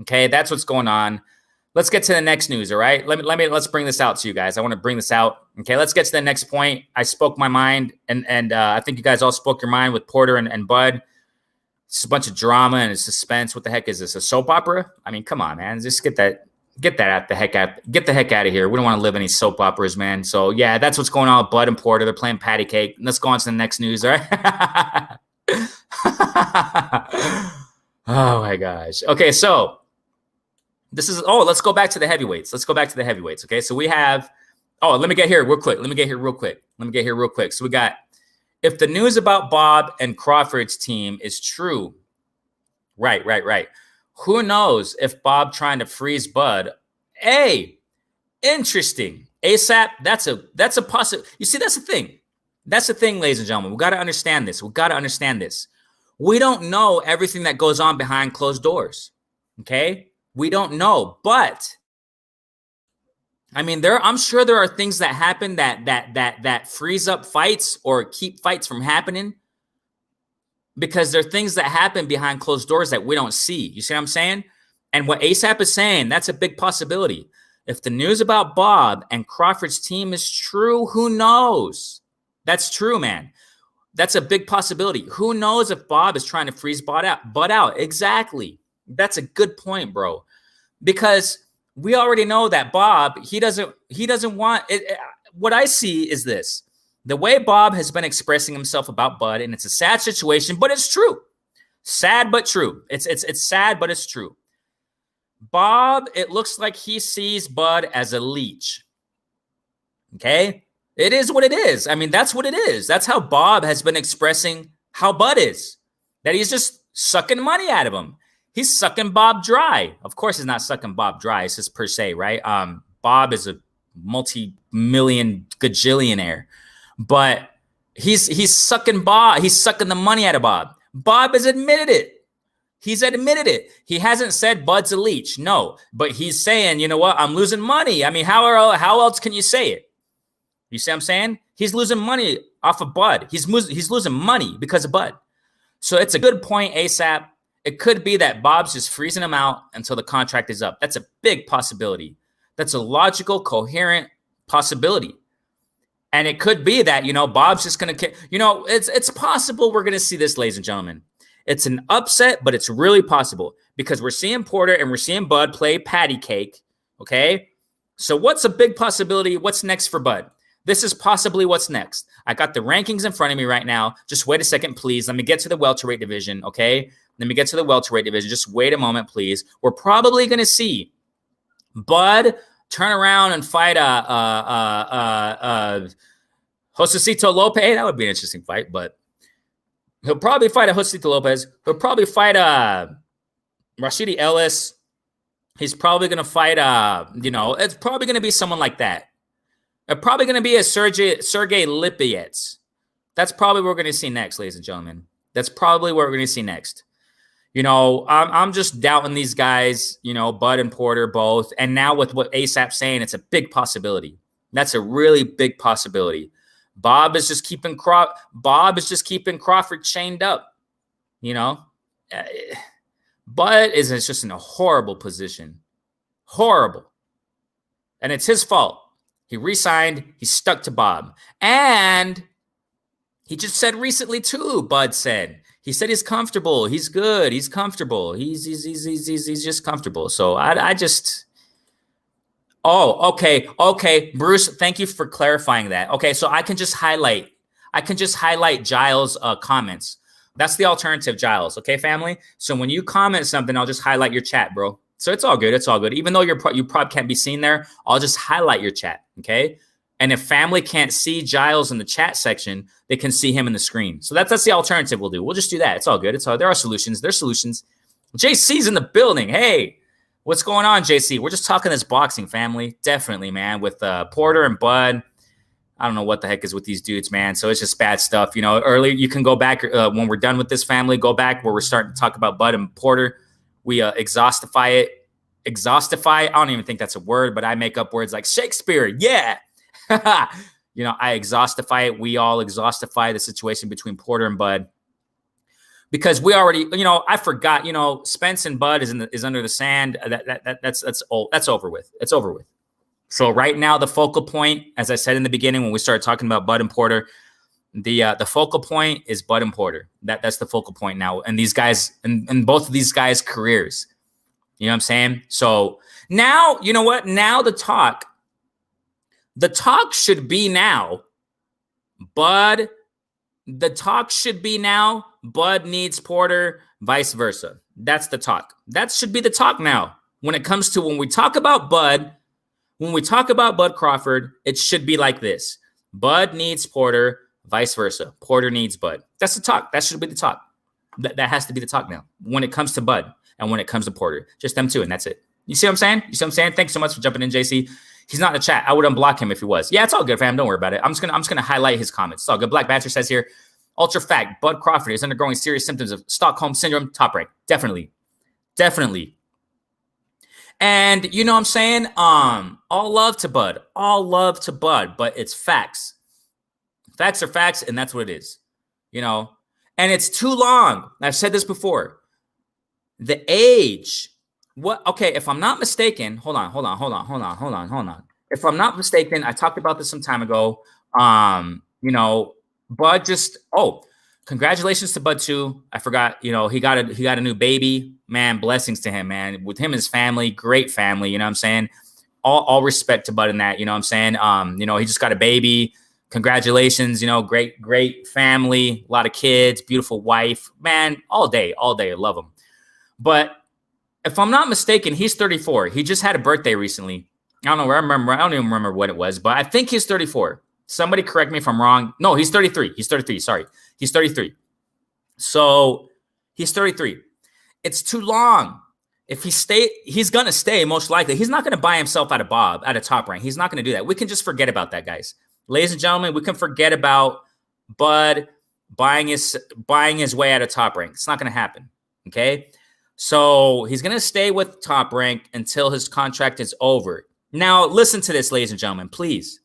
Okay, that's what's going on. Let's get to the next news, all right? Let's bring this out to you guys. I want to bring this out. Okay, let's get to the next point. I spoke my mind, and I think you guys all spoke your mind with Porter and Bud. It's a bunch of drama and suspense. What the heck is this? A soap opera? I mean, come on, man. Just get that out the heck out. Get the heck out of here. We don't want to live any soap operas, man. So yeah, that's what's going on with Bud and Porter. They're playing patty cake. Let's go on to the next news, all right? Oh my gosh. Okay, so. Let's go back to the heavyweights. Okay, so we have, let me get here real quick. So we got, if the news about Bob and Crawford's team is true, right. Who knows if Bob trying to freeze Bud? Hey, interesting. ASAP, that's a possible. You see, that's the thing. That's the thing, ladies and gentlemen. We got to understand this. We don't know everything that goes on behind closed doors. Okay. We don't know, but I mean, I'm sure there are things that happen that freeze up fights or keep fights from happening because there are things that happen behind closed doors that we don't see. You see what I'm saying? And what ASAP is saying, that's a big possibility. If the news about Bob and Crawford's team is true, who knows? That's true, man. That's a big possibility. Who knows if Bob is trying to freeze Bud out? Exactly. That's a good point, bro. Because we already know that Bob, he doesn't want it. What I see is this. The way Bob has been expressing himself about Bud, and it's a sad situation, but it's true. Sad but true. It's sad, but it's true. Bob, it looks like he sees Bud as a leech. Okay? It is what it is. I mean, that's what it is. That's how Bob has been expressing how Bud is. That he's just sucking money out of him. He's sucking Bob dry. Of course, he's not sucking Bob dry. It's just per se, right? Bob is a multi-million gajillionaire, but he's sucking Bob. He's sucking the money out of Bob. Bob has admitted it. He's admitted it. He hasn't said Bud's a leech. No, but he's saying, you know what? I'm losing money. I mean, how else can you say it? You see what I'm saying? He's losing money off of Bud. He's losing money because of Bud. So it's a good point, ASAP. It could be that Bob's just freezing him out until the contract is up. That's a big possibility. That's a logical, coherent possibility. And it could be that, Bob's just going to, it's possible we're going to see this, ladies and gentlemen. It's an upset, but it's really possible because we're seeing Porter and we're seeing Bud play patty cake. Okay. So what's a big possibility? What's next for Bud? This is possibly what's next. I got the rankings in front of me right now. Just wait a second, please. Let me get to the welterweight division. Okay. Let me get to the welterweight division. Just wait a moment, please. We're probably going to see Bud turn around and fight Josecito Lopez. That would be an interesting fight, but he'll probably fight a Josecito Lopez. He'll probably fight Rashidi Ellis. He's probably going to fight, it's probably going to be someone like that. It's probably going to be a Sergey Lipyets. That's probably what we're going to see next, ladies and gentlemen. That's probably what we're going to see next. I'm just doubting these guys, Bud and Porter both. And now with what ASAP's saying, it's a big possibility. That's a really big possibility. Bob is just keeping Crawford chained up. Bud is just in a horrible position. Horrible. And it's his fault. He re-signed. He stuck to Bob. And he just said recently too, Bud said. He said he's comfortable. He's good. He's comfortable. He's just comfortable. So I just. Oh, okay. Okay. Bruce, thank you for clarifying that. Okay. So I can just highlight Giles' comments. That's the alternative, Giles. Okay, family. So when you comment something, I'll just highlight your chat, bro. So it's all good. It's all good. Even though you probably can't be seen there, I'll just highlight your chat. Okay. And if family can't see Giles in the chat section, they can see him in the screen. So that's the alternative we'll do. We'll just do that. It's all good. There are solutions. There's solutions. JC's in the building. Hey, what's going on, JC? We're just talking this boxing, family. Definitely, man. With Porter and Bud. I don't know what the heck is with these dudes, man. So it's just bad stuff. Earlier, you can go back when we're done with this, family. Go back where we're starting to talk about Bud and Porter. We exhaustify it. Exhaustify. I don't even think that's a word, but I make up words like Shakespeare. Yeah. I exhaustify it. We all exhaustify the situation between Porter and Bud because we already, I forgot, Spence and Bud is under the sand. That's old. That's over with. It's over with. So right now, the focal point, as I said in the beginning, when we started talking about Bud and Porter, the focal point is Bud and Porter. That's the focal point now. And these guys, and both of these guys' careers, you know what I'm saying? So now, you know what? Now the talk should be now, Bud. The talk should be now, Bud needs Porter, vice versa. That's the talk. That should be the talk now. When it comes to when we talk about Bud Crawford, it should be like this. Bud needs Porter, vice versa. Porter needs Bud. That's the talk. That should be the talk. That has to be the talk now when it comes to Bud and when it comes to Porter. Just them two, and that's it. You see what I'm saying? Thanks so much for jumping in, JC. He's not in the chat. I would unblock him if he was. Yeah, it's all good, fam. Don't worry about it. I'm just gonna highlight his comments. It's all good. Black Badger says here, ultra fact, Bud Crawford is undergoing serious symptoms of Stockholm syndrome. Top rank. Definitely. And you know what I'm saying? All love to Bud. But it's facts. Facts are facts, and that's what it is. And it's too long. I've said this before. The age. What? Okay, if I'm not mistaken, hold on. If I'm not mistaken, I talked about this some time ago. Bud just congratulations to Bud too. I forgot, he got a new baby. Man, blessings to him, man. With him and his family, great family, you know what I'm saying? All respect to Bud in that, you know what I'm saying? He just got a baby. congratulations, you know, great family, a lot of kids, beautiful wife, man, all day, I love him. But if I'm not mistaken, he's 34. He just had a birthday recently. I don't even remember what it was, but I think he's 34. Somebody correct me if I'm wrong. No, he's 33. He's 33. Sorry. He's 33. So he's 33. It's too long. If he's going to stay most likely. He's not going to buy himself out of Top Rank. He's not going to do that. We can just forget about that, guys. Ladies and gentlemen, we can forget about Bud buying his way out of Top Rank. It's not going to happen. Okay? So he's going to stay with Top Rank until his contract is over. Now, listen to this, ladies and gentlemen. Please.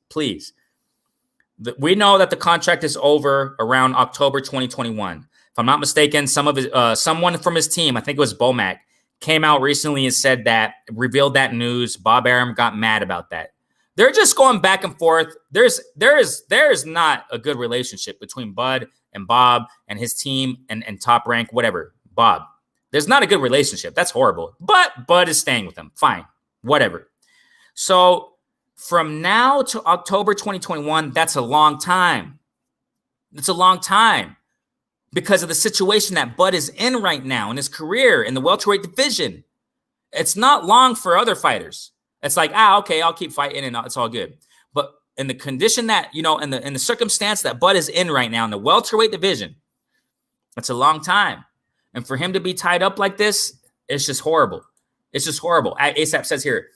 We know that the contract is over around October 2021. If I'm not mistaken, someone from his team, I think it was Bomac, came out recently and revealed that news. Bob Arum got mad about that. They're just going back and forth. There is not a good relationship between Bud and Bob and his team and Top Rank, whatever. Bob. There's not a good relationship. That's horrible. But Bud is staying with him. Fine. Whatever. So from now to October 2021, that's a long time. It's a long time because of the situation that Bud is in right now in his career in the welterweight division. It's not long for other fighters. It's like, okay, I'll keep fighting and it's all good. But in the condition that, you know, in the circumstance that Bud is in right now in the welterweight division, it's a long time. And for him to be tied up like this, it's just horrible. It's just horrible. ASAP says here,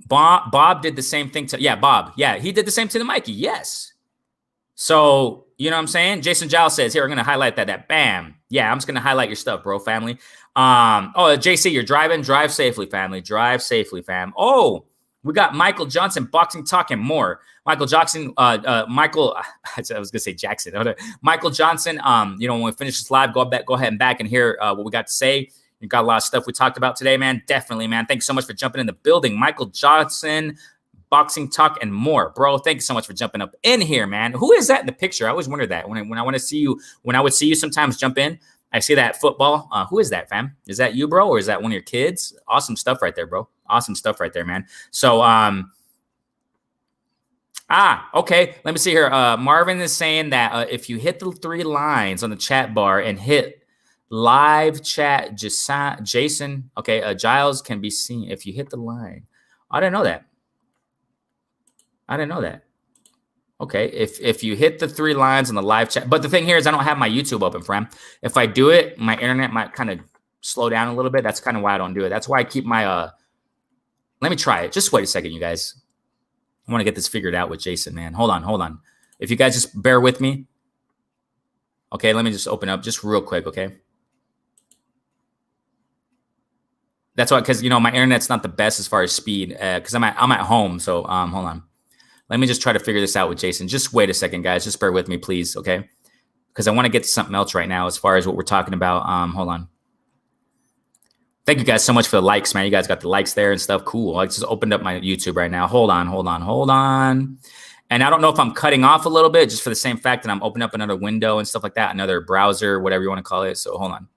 Bob did the same thing to, Bob. Yeah, he did the same to the Mikey. Yes. So, you know what I'm saying? Jason Giles says, here, I'm going to highlight that. Bam. Yeah, I'm just going to highlight your stuff, bro, family. JC, you're driving. Drive safely, family. Drive safely, fam. Oh, we got Michael Johnson, Boxing Talk, and more. Michael Jackson, I was going to say Jackson. Michael Johnson, you know, when we finish this live, go ahead and back and hear what we got to say. You got a lot of stuff we talked about today, man. Definitely, man. Thanks so much for jumping in the building. Michael Johnson, Boxing Talk, and more. Bro, thank you so much for jumping up in here, man. Who is that in the picture? I always wonder that. When I want to see you, when I would see you sometimes jump in, I see that football. Who is that, fam? Is that you, bro? Or is that one of your kids? Awesome stuff right there, bro. Awesome stuff right there, man. So, okay. Let me see here. Marvin is saying that if you hit the 3 lines on the chat bar and hit live chat, Jason, okay, Giles can be seen if you hit the line. I didn't know that. Okay, if you hit the 3 lines on the live chat, but the thing here is I don't have my YouTube open, friend. If I do it, my internet might kind of slow down a little bit. That's kind of why I don't do it. That's why I keep my let me try it. Just wait a second, you guys. I want to get this figured out with Jason, man. Hold on. If you guys just bear with me. Okay, let me just open up just real quick, okay? That's why, because, you know, my internet's not the best as far as speed because I'm at home. So hold on. Let me just try to figure this out with Jason. Just wait a second, guys. Just bear with me, please, okay? Because I want to get to something else right now as far as what we're talking about. Hold on. Thank you guys so much for the likes, man. You guys got the likes there and stuff. Cool. I just opened up my YouTube right now. Hold on. And I don't know if I'm cutting off a little bit just for the same fact that I'm opening up another window and stuff like that, another browser, whatever you want to call it. So hold on.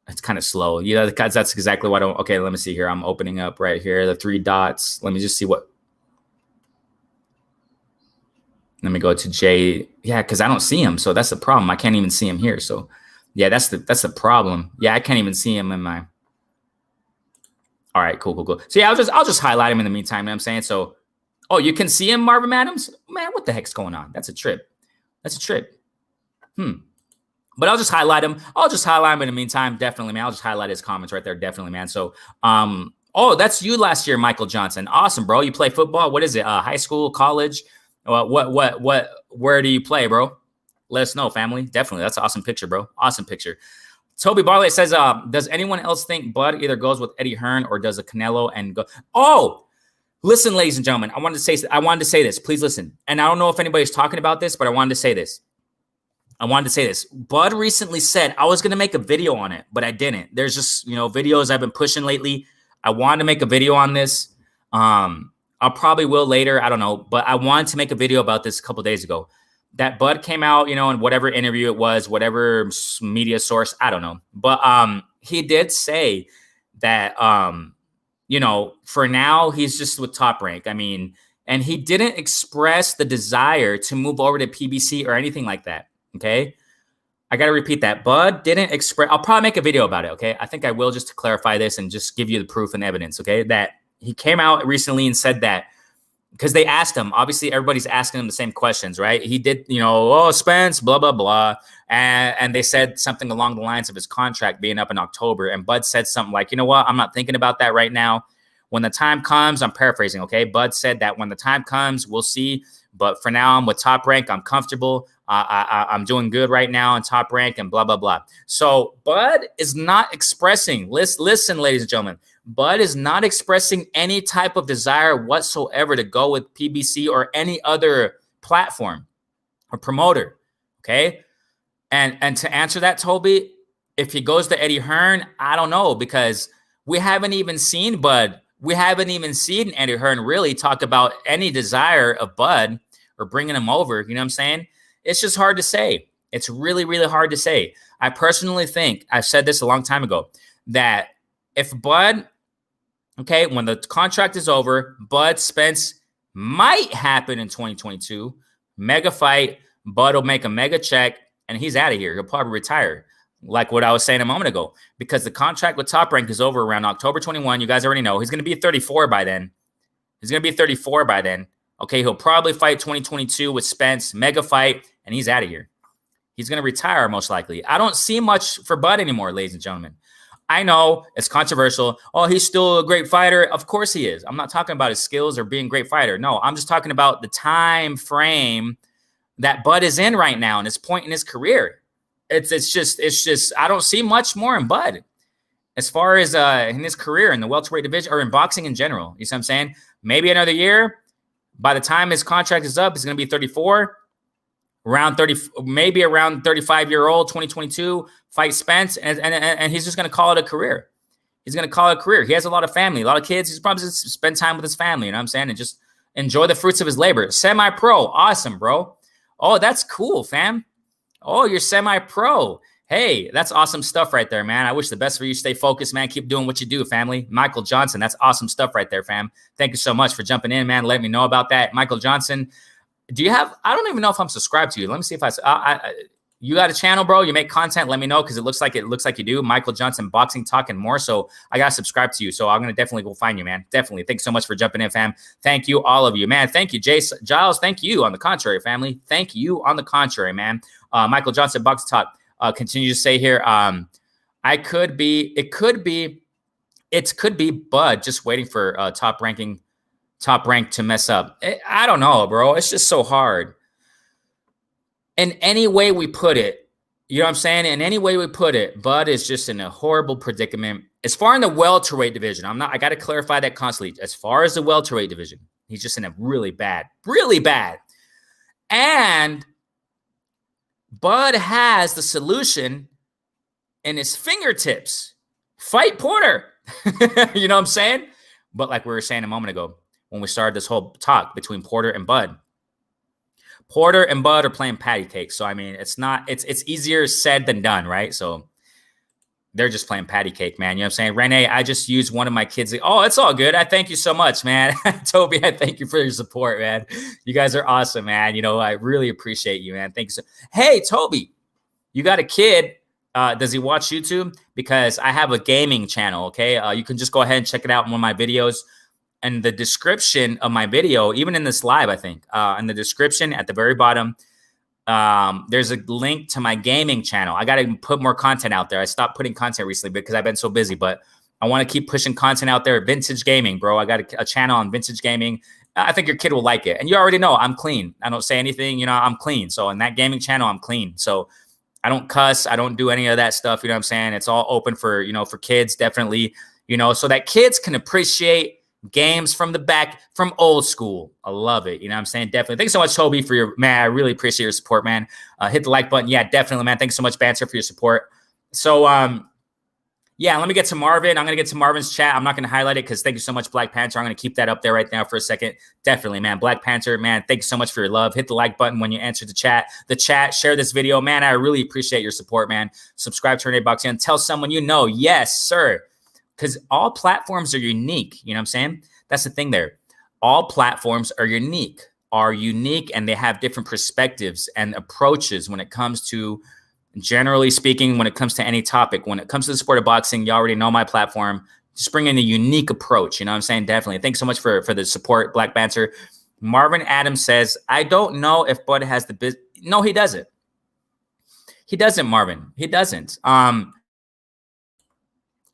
It's kind of slow. You know, that's exactly what I don't. Okay, let me see here. I'm opening up right here, the 3 dots. Let me just see what. Let me go to Jay. Yeah, because I don't see him. So that's the problem. I can't even see him here. So yeah, that's the problem. Yeah, I can't even see him in my. All right, cool. So yeah, I'll just highlight him in the meantime. You know what I'm saying? So, oh, you can see him, Marvin Adams? Man, what the heck's going on? That's a trip. But I'll just highlight him. In the meantime. Definitely, man. I'll just highlight his comments right there. Definitely, man. So, oh, that's you last year, Michael Johnson. Awesome, bro. You play football. What is it? High school, college? Where do you play, bro? Let us know, family. Definitely. That's an awesome picture, bro. Awesome picture. Toby Barlett says, does anyone else think Bud either goes with Eddie Hearn or does a Canelo and go? Oh, listen, ladies and gentlemen. I wanted to say this. Please listen. And I don't know if anybody's talking about this, but I wanted to say this. Bud recently said I was going to make a video on it, but I didn't. There's just, you know, videos I've been pushing lately. I wanted to make a video on this. I'll probably will later. I don't know. But I wanted to make a video about this a couple days ago. That Bud came out, you know, in whatever interview it was, whatever media source, I don't know. But he did say that, you know, for now, he's just with Top Rank. I mean, And he didn't express the desire to move over to PBC or anything like that. Okay. I got to repeat that. Bud didn't express. I'll probably make a video about it. Okay. I think I will, just to clarify this and just give you the proof and evidence. Okay. That he came out recently and said that, because they asked him, obviously everybody's asking him the same questions, right? He did, oh, Spence, blah, blah, blah. And they said something along the lines of his contract being up in October. And Bud said something like, you know what? I'm not thinking about that right now. When the time comes, I'm paraphrasing, okay? Bud said that when the time comes, we'll see. But for now, I'm with Top Rank. I'm comfortable. I'm doing good right now in Top Rank and blah, blah, blah. So Bud is not expressing, listen, ladies and gentlemen, Bud is not expressing any type of desire whatsoever to go with PBC or any other platform or promoter, okay? And to answer that, Toby, if he goes to Eddie Hearn, I don't know, because we haven't even seen Bud. We haven't even seen Eddie Hearn really talk about any desire of Bud or bringing him over. You know what I'm saying? It's just hard to say. It's really, really hard to say. I personally think, I've said this a long time ago, that if Bud, okay, when the contract is over, Bud Spence might happen in 2022, mega fight, Bud will make a mega check, and he's out of here. He'll probably retire, like what I was saying a moment ago, because the contract with Top Rank is over around October 21. You guys already know. He's going to be 34 by then. Okay, he'll probably fight 2022 with Spence, mega fight, and he's out of here. He's going to retire most likely. I don't see much for Bud anymore, ladies and gentlemen. I know it's controversial. Oh, he's still a great fighter. Of course he is. I'm not talking about his skills or being a great fighter. No, I'm just talking about the time frame that Bud is in right now and his point in his career. It's just I don't see much more in Bud as far as in his career in the welterweight division or in boxing in general. You see what I'm saying? Maybe another year. By the time his contract is up, he's going to be 34, around 30, maybe around 35-year-old, 2022, fight Spence, and he's just going to call it a career. He's going to call it a career. He has a lot of family, a lot of kids. He's probably just spend time with his family, you know what I'm saying, and just enjoy the fruits of his labor. Semi-pro, awesome, bro. Oh, that's cool, fam. Oh, you're semi-pro. Hey, that's awesome stuff right there, man. I wish the best for you. Stay focused, man. Keep doing what you do, family. Michael Johnson, that's awesome stuff right there, fam. Thank you so much for jumping in, man. Let me know about that. Michael Johnson, do you have – I don't even know if I'm subscribed to you. Let me see if you got a channel, bro? You make content? Let me know, because it looks like you do. Michael Johnson, Boxing Talk and more. So I got to subscribe to you. So I'm going to definitely go find you, man. Definitely. Thanks so much for jumping in, fam. Thank you, all of you, man. Thank you, Giles. Thank you on the contrary, family. Thank you on the contrary, man. Michael Johnson, Boxing Talk. Continue to say here, it could be Bud just waiting for Top Rank to mess up. I don't know, bro. It's just so hard. In any way we put it, you know what I'm saying? In any way we put it, Bud is just in a horrible predicament. As far in the welterweight division, I got to clarify that constantly. As far as the welterweight division, he's just in a really bad. And Bud has the solution in his fingertips. Fight Porter. You know what I'm saying? But like we were saying a moment ago, when we started this whole talk between Porter and Bud are playing patty cake. So, I mean, it's easier said than done, right? So they're just playing patty cake, man. You know what I'm saying? Renee, I just used one of my kids. Oh, it's all good. I thank you so much, man. Toby, I thank you for your support, man. You guys are awesome, man. You know, I really appreciate you, man. Thank you. Hey, Toby, you got a kid. Does he watch YouTube? Because I have a gaming channel, okay? You can just go ahead and check it out in one of my videos. And the description of my video, even in this live, I think, in the description at the very bottom, there's a link to my gaming channel. I got to put more content out there. I stopped putting content recently because I've been so busy, but I want to keep pushing content out there. Vintage gaming, bro. I got a channel on vintage gaming. I think your kid will like it. And you already know I'm clean. I don't say anything, you know, I'm clean. So in that gaming channel, I'm clean. So I don't cuss. I don't do any of that stuff. You know what I'm saying? It's all open for, you know, for kids, definitely, you know, so that kids can appreciate games from the back, from old school. I love it. You know what I'm saying? Definitely. Thanks so much, Toby, for your, man, I really appreciate your support, man. Hit the like button. Yeah, definitely, man. Thanks so much, Banter, for your support. So, yeah, let me get to Marvin. I'm going to get to Marvin's chat. I'm not going to highlight it because thank you so much, Black Panther. I'm going to keep that up there right now for a second. Definitely, man. Black Panther, man, thank you so much for your love. Hit the like button when you answer the chat. Share this video. Man, I really appreciate your support, man. Subscribe to Renee Boxing. Tell someone you know. Yes, sir. Because all platforms are unique. You know what I'm saying? That's the thing there. all platforms are unique, and they have different perspectives and approaches when it comes to, generally speaking, when it comes to any topic. When it comes to the sport of boxing, you already know my platform. Just bring in a unique approach. You know what I'm saying? Definitely. Thanks so much for the support, Black Banter. Marvin Adams says, I don't know if Bud has the business. No, he doesn't. He doesn't, Marvin. He doesn't.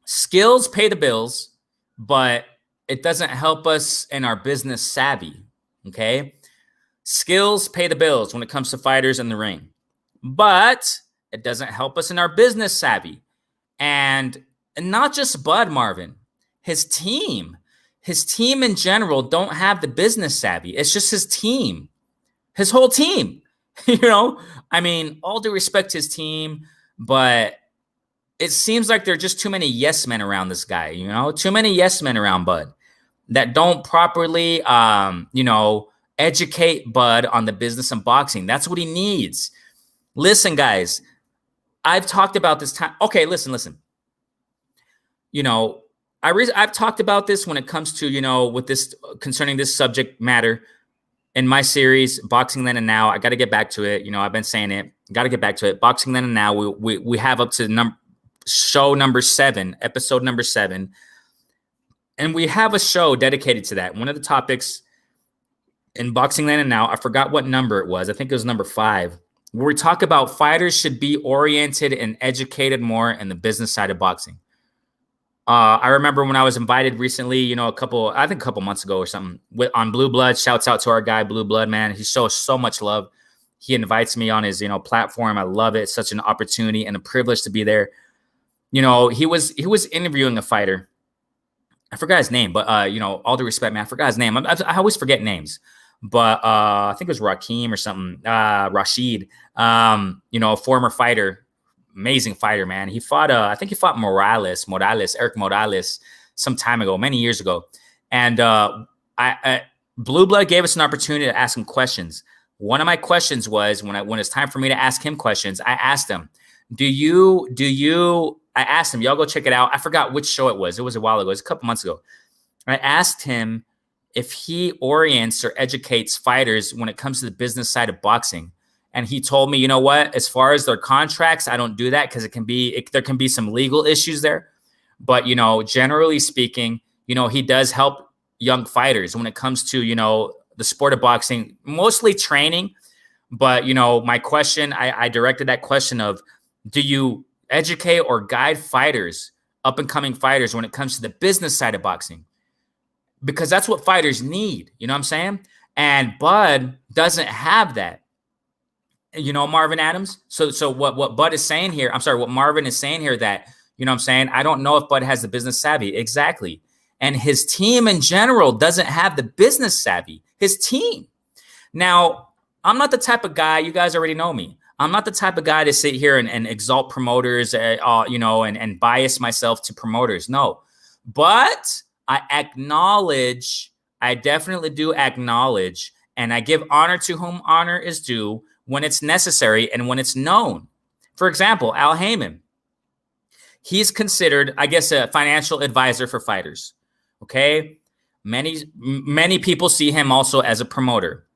Skills pay the bills, but it doesn't help us in our business savvy. Okay? Skills pay the bills when it comes to fighters in the ring, but it doesn't help us in our business savvy. And not just Bud, Marvin, his team in general don't have the business savvy. It's just his team, his whole team. You know, I mean, all due respect to his team, but it seems like there are just too many yes men around this guy, you know, too many yes men around Bud that don't properly, educate Bud on the business of boxing. That's what he needs. Listen, guys, I've talked about this time. Okay, listen. You know, I've talked about this when it comes to, you know, with this concerning this subject matter in my series, Boxing Then and Now. I got to get back to it. You know, I've been saying it. Got to get back to it. Boxing Then and Now. We have up to show number 7, episode number 7. And we have a show dedicated to that. One of the topics in Boxing Then and Now, I forgot what number it was. I think it was number 5, where we talk about fighters should be oriented and educated more in the business side of boxing. I remember when I was invited recently, you know, a couple months ago or something, on Blue Blood. Shouts out to our guy, Blue Blood, man. He shows so much love. He invites me on his, you know, platform. I love it. It's such an opportunity and a privilege to be there. You know, he was interviewing a fighter. I forgot his name, but, you know, all due respect, man, I forgot his name. I always forget names. But I think it was Rakim or something, Rashid, you know, a former fighter. Amazing fighter, man. He fought, I think he fought Eric Morales, some time ago, many years ago. And Blue Blood gave us an opportunity to ask him questions. One of my questions was, when it's time for me to ask him questions, I asked him, I asked him, y'all go check it out. I forgot which show it was. It was a while ago. It was a couple months ago. I asked him if he orients or educates fighters when it comes to the business side of boxing. And he told me, you know what, as far as their contracts, I don't do that because there can be some legal issues there. But, you know, generally speaking, you know, he does help young fighters when it comes to, you know, the sport of boxing, mostly training. But, you know, my question, I directed that question of, do you educate or guide fighters, up and coming fighters, when it comes to the business side of boxing? Because that's what fighters need. You know what I'm saying? And Bud doesn't have that. You know, Marvin Adams. So what Bud is saying here, what Marvin is saying here, that, you know what I'm saying, I don't know if Bud has the business savvy. Exactly. And his team in general doesn't have the business savvy. His team. Now, I'm not the type of guy, you guys already know me. I'm not the type of guy to sit here and exalt promoters, you know, and bias myself to promoters. No. But I definitely do acknowledge, and I give honor to whom honor is due, when it's necessary and when it's known. For example, Al Heyman. He's considered, I guess, a financial advisor for fighters. Okay? Many people see him also as a promoter.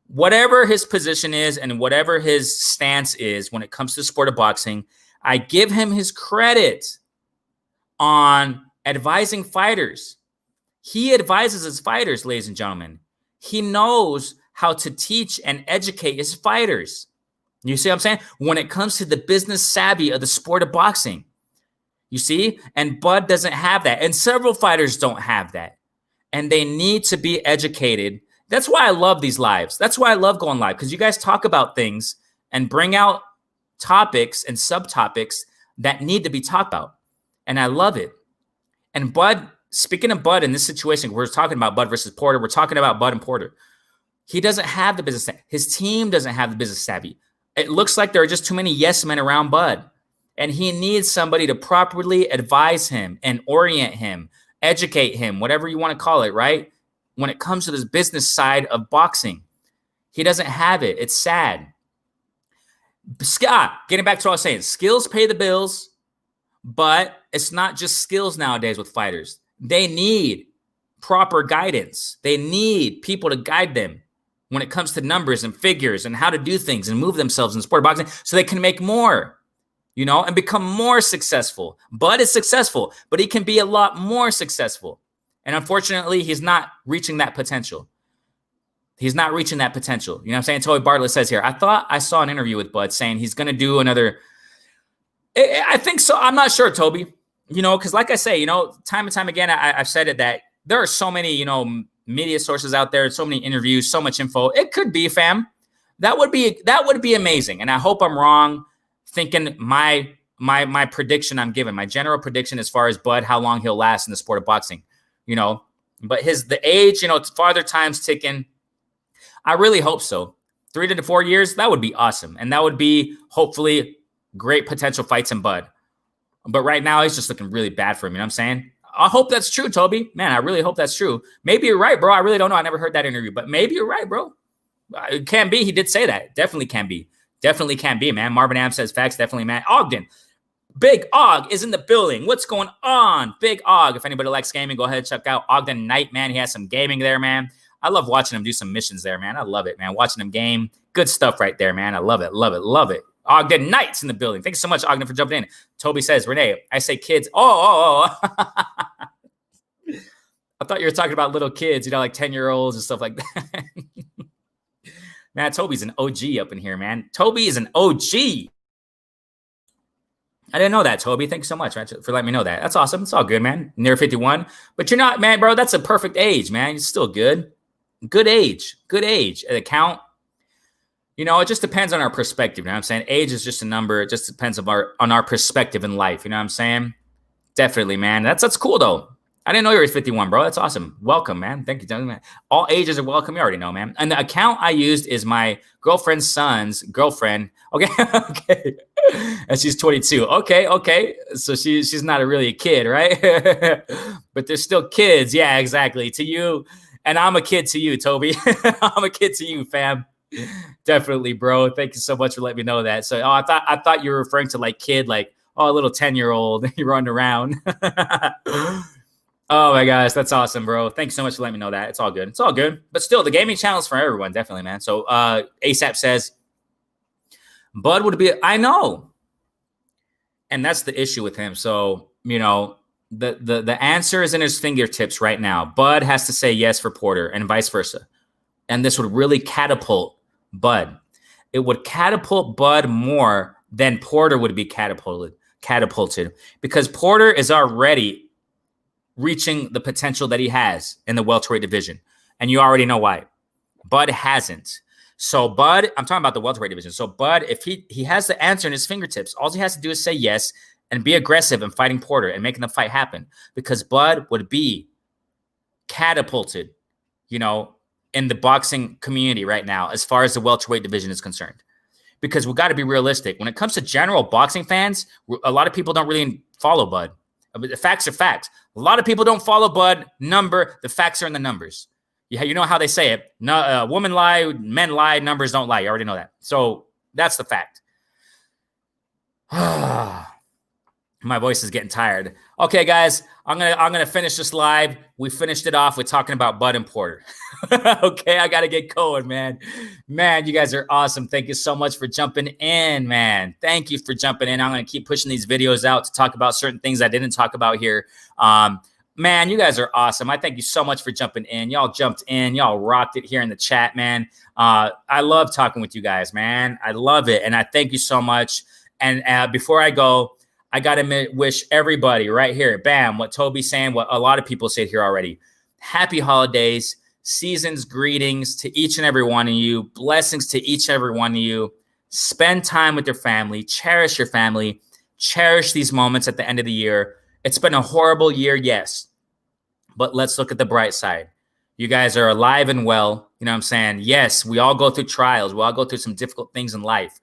Whatever his position is and whatever his stance is when it comes to the sport of boxing, I give him his credit on advising fighters. He advises his fighters, ladies and gentlemen. He knows how to teach and educate his fighters. You see what I'm saying? When it comes to the business savvy of the sport of boxing. You see? And Bud doesn't have that. And several fighters don't have that. And they need to be educated. That's why I love these lives. That's why I love going live, because you guys talk about things and bring out topics and subtopics that need to be talked about. And I love it. And Bud, speaking of Bud in this situation, we're talking about Bud versus Porter. We're talking about Bud and Porter. He doesn't have the business savvy. His team doesn't have the business savvy. It looks like there are just too many yes men around Bud. And he needs somebody to properly advise him and orient him, educate him, whatever you want to call it, right? When it comes to this business side of boxing. He doesn't have it. It's sad. Scott, getting back to what I was saying, skills pay the bills, but it's not just skills nowadays with fighters. They need proper guidance. They need people to guide them when it comes to numbers and figures and how to do things and move themselves in the sport of boxing so they can make more, and become more successful. Bud is successful, but he can be a lot more successful. And unfortunately, he's not reaching that potential. He's not reaching that potential. You know what I'm saying? Toby Bartlett says here, I thought I saw an interview with Bud saying he's going to do another. I think so. I'm not sure, Toby, because like I say, time and time again, I've said it that there are so many, media sources out there, so many interviews, so much info. It could be, fam. That would be amazing. And I hope I'm wrong thinking my prediction I'm giving, my general prediction as far as Bud, how long he'll last in the sport of boxing, but the age, farther time's ticking. I really hope so. 3 to 4 years, that would be awesome. And that would be hopefully great potential fights in Bud. But right now, he's just looking really bad for him. You know what I'm saying? I hope that's true, Toby. Man, I really hope that's true. Maybe you're right, bro. I really don't know. I never heard that interview, but maybe you're right, bro. It can be. He did say that. Definitely can be. Definitely can be, man. Marvin Am says facts. Definitely, man. Ogden. Big Og is in the building. What's going on? Big Og. If anybody likes gaming, go ahead and check out Ogden Knight, man. He has some gaming there, man. I love watching him do some missions there, man. I love it, man. Watching him game. Good stuff right there, man. I love it. Love it. Love it. Ogden Knight's in the building. Thanks so much, Ogden, for jumping in. Toby says, Renee, I say kids. Oh. I thought you were talking about little kids, like 10-year-olds and stuff like that. Man, Toby's an OG up in here, man. Toby is an OG. I didn't know that, Toby. Thanks so much, man, for letting me know that. That's awesome. It's all good, man. Near 51. But you're not, man, bro. That's a perfect age, man. It's still good. Good age. Good age. At a count. It just depends on our perspective. You know what I'm saying? Age is just a number. It just depends on our perspective in life. You know what I'm saying? Definitely, man. That's cool, though. I didn't know you were 51, bro. That's awesome. Welcome, man. Thank you, man. All ages are welcome. You already know, man. And the account I used is my girlfriend's son's girlfriend. Okay. Okay. And she's 22. Okay. So she's not really a kid, right? But they're still kids. Yeah, exactly. To you. And I'm a kid to you, Toby. I'm a kid to you, fam. Definitely, bro. Thank you so much for letting me know that. So I thought you were referring to like kid, like, a little 10-year-old you running around. Oh my gosh, that's awesome, bro. Thanks so much for letting me know that. It's all good. It's all good. But still, the gaming channel is for everyone, definitely, man. So ASAP says, Bud would be, I know. And that's the issue with him. So, the answer is in his fingertips right now. Bud has to say yes for Porter and vice versa. And this would really catapult Bud. It would catapult Bud more than Porter would be catapulted because Porter is already reaching the potential that he has in the welterweight division. And you already know why. Bud hasn't. So Bud, I'm talking about the welterweight division. So Bud, if he has the answer in his fingertips, all he has to do is say yes and be aggressive in fighting Porter and making the fight happen because Bud would be catapulted, in the boxing community right now as far as the welterweight division is concerned. Because we've got to be realistic. When it comes to general boxing fans, a lot of people don't really follow Bud. The facts are facts. A lot of people don't follow Bud. The facts are in the numbers. Yeah, you know how they say it. No, women lie, men lie, numbers don't lie. You already know that. So that's the fact. My voice is getting tired. Okay, guys, I'm gonna finish this live. We finished it off with talking about Bud and Porter. Okay, I gotta get going, man. Man, you guys are awesome. Thank you so much for jumping in, man. Thank you for jumping in. I'm gonna keep pushing these videos out to talk about certain things I didn't talk about here. Man, you guys are awesome. I thank you so much for jumping in. Y'all jumped in. Y'all rocked it here in the chat, man. I love talking with you guys, man. I love it, and I thank you so much. And before I go, I got to wish everybody right here, bam, what Toby's saying, what a lot of people said here already. Happy holidays, seasons, greetings to each and every one of you. Blessings to each and every one of you. Spend time with your family. Cherish your family. Cherish these moments at the end of the year. It's been a horrible year, yes. But let's look at the bright side. You guys are alive and well. You know what I'm saying? Yes, we all go through trials. We all go through some difficult things in life.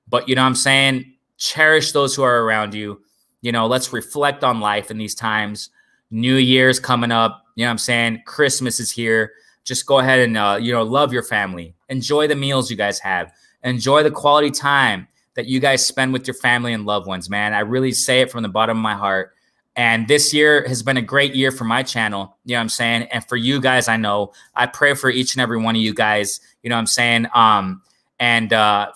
But you know what I'm saying? Cherish those who are around you. Let's reflect on life in these times. New Year's coming up. You know what I'm saying? Christmas is here. Just go ahead and, love your family. Enjoy the meals you guys have. Enjoy the quality time that you guys spend with your family and loved ones, man. I really say it from the bottom of my heart. And this year has been a great year for my channel. You know what I'm saying? And for you guys, I pray for each and every one of you guys. You know what I'm saying?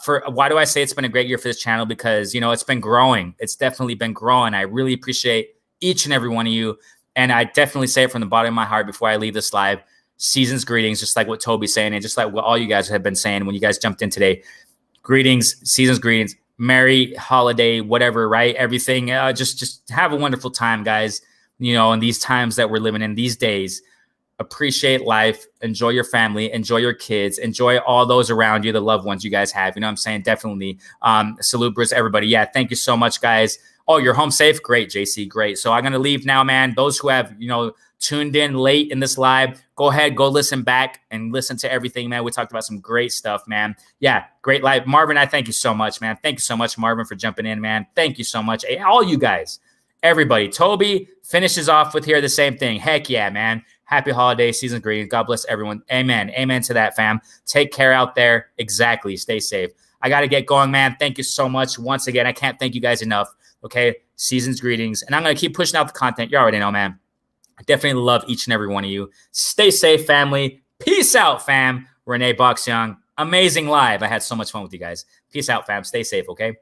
For why do I say it's been a great year for this channel? Because, it's been growing. It's definitely been growing. I really appreciate each and every one of you. And I definitely say it from the bottom of my heart before I leave this live. Season's greetings, just like what Toby's saying, and just like what all you guys have been saying when you guys jumped in today. Greetings, season's greetings. Merry holiday, whatever, right? Everything. Just have a wonderful time, guys. In these times that we're living in these days, appreciate life, enjoy your family, enjoy your kids, enjoy all those around you, the loved ones you guys have. You know what I'm saying? Definitely. Salute, Bruce, everybody. Yeah, thank you so much, guys. Oh, you're home safe? Great, JC. Great. So I'm going to leave now, man. Those who have, tuned in late in this live, go ahead, go listen back and listen to everything, man. We talked about some great stuff, man. Yeah, great live. Marvin, I thank you so much, man. Thank you so much, Marvin, for jumping in, man. Thank you so much. Hey, all you guys, everybody. Toby finishes off with here the same thing. Heck yeah, man. Happy holiday, season greetings. God bless everyone. Amen. Amen to that, fam. Take care out there. Exactly. Stay safe. I got to get going, man. Thank you so much. Once again, I can't thank you guys enough. Okay. Season's greetings. And I'm going to keep pushing out the content. You already know, man. I definitely love each and every one of you. Stay safe, family. Peace out, fam. Renee Box Young. Amazing live. I had so much fun with you guys. Peace out, fam. Stay safe, okay?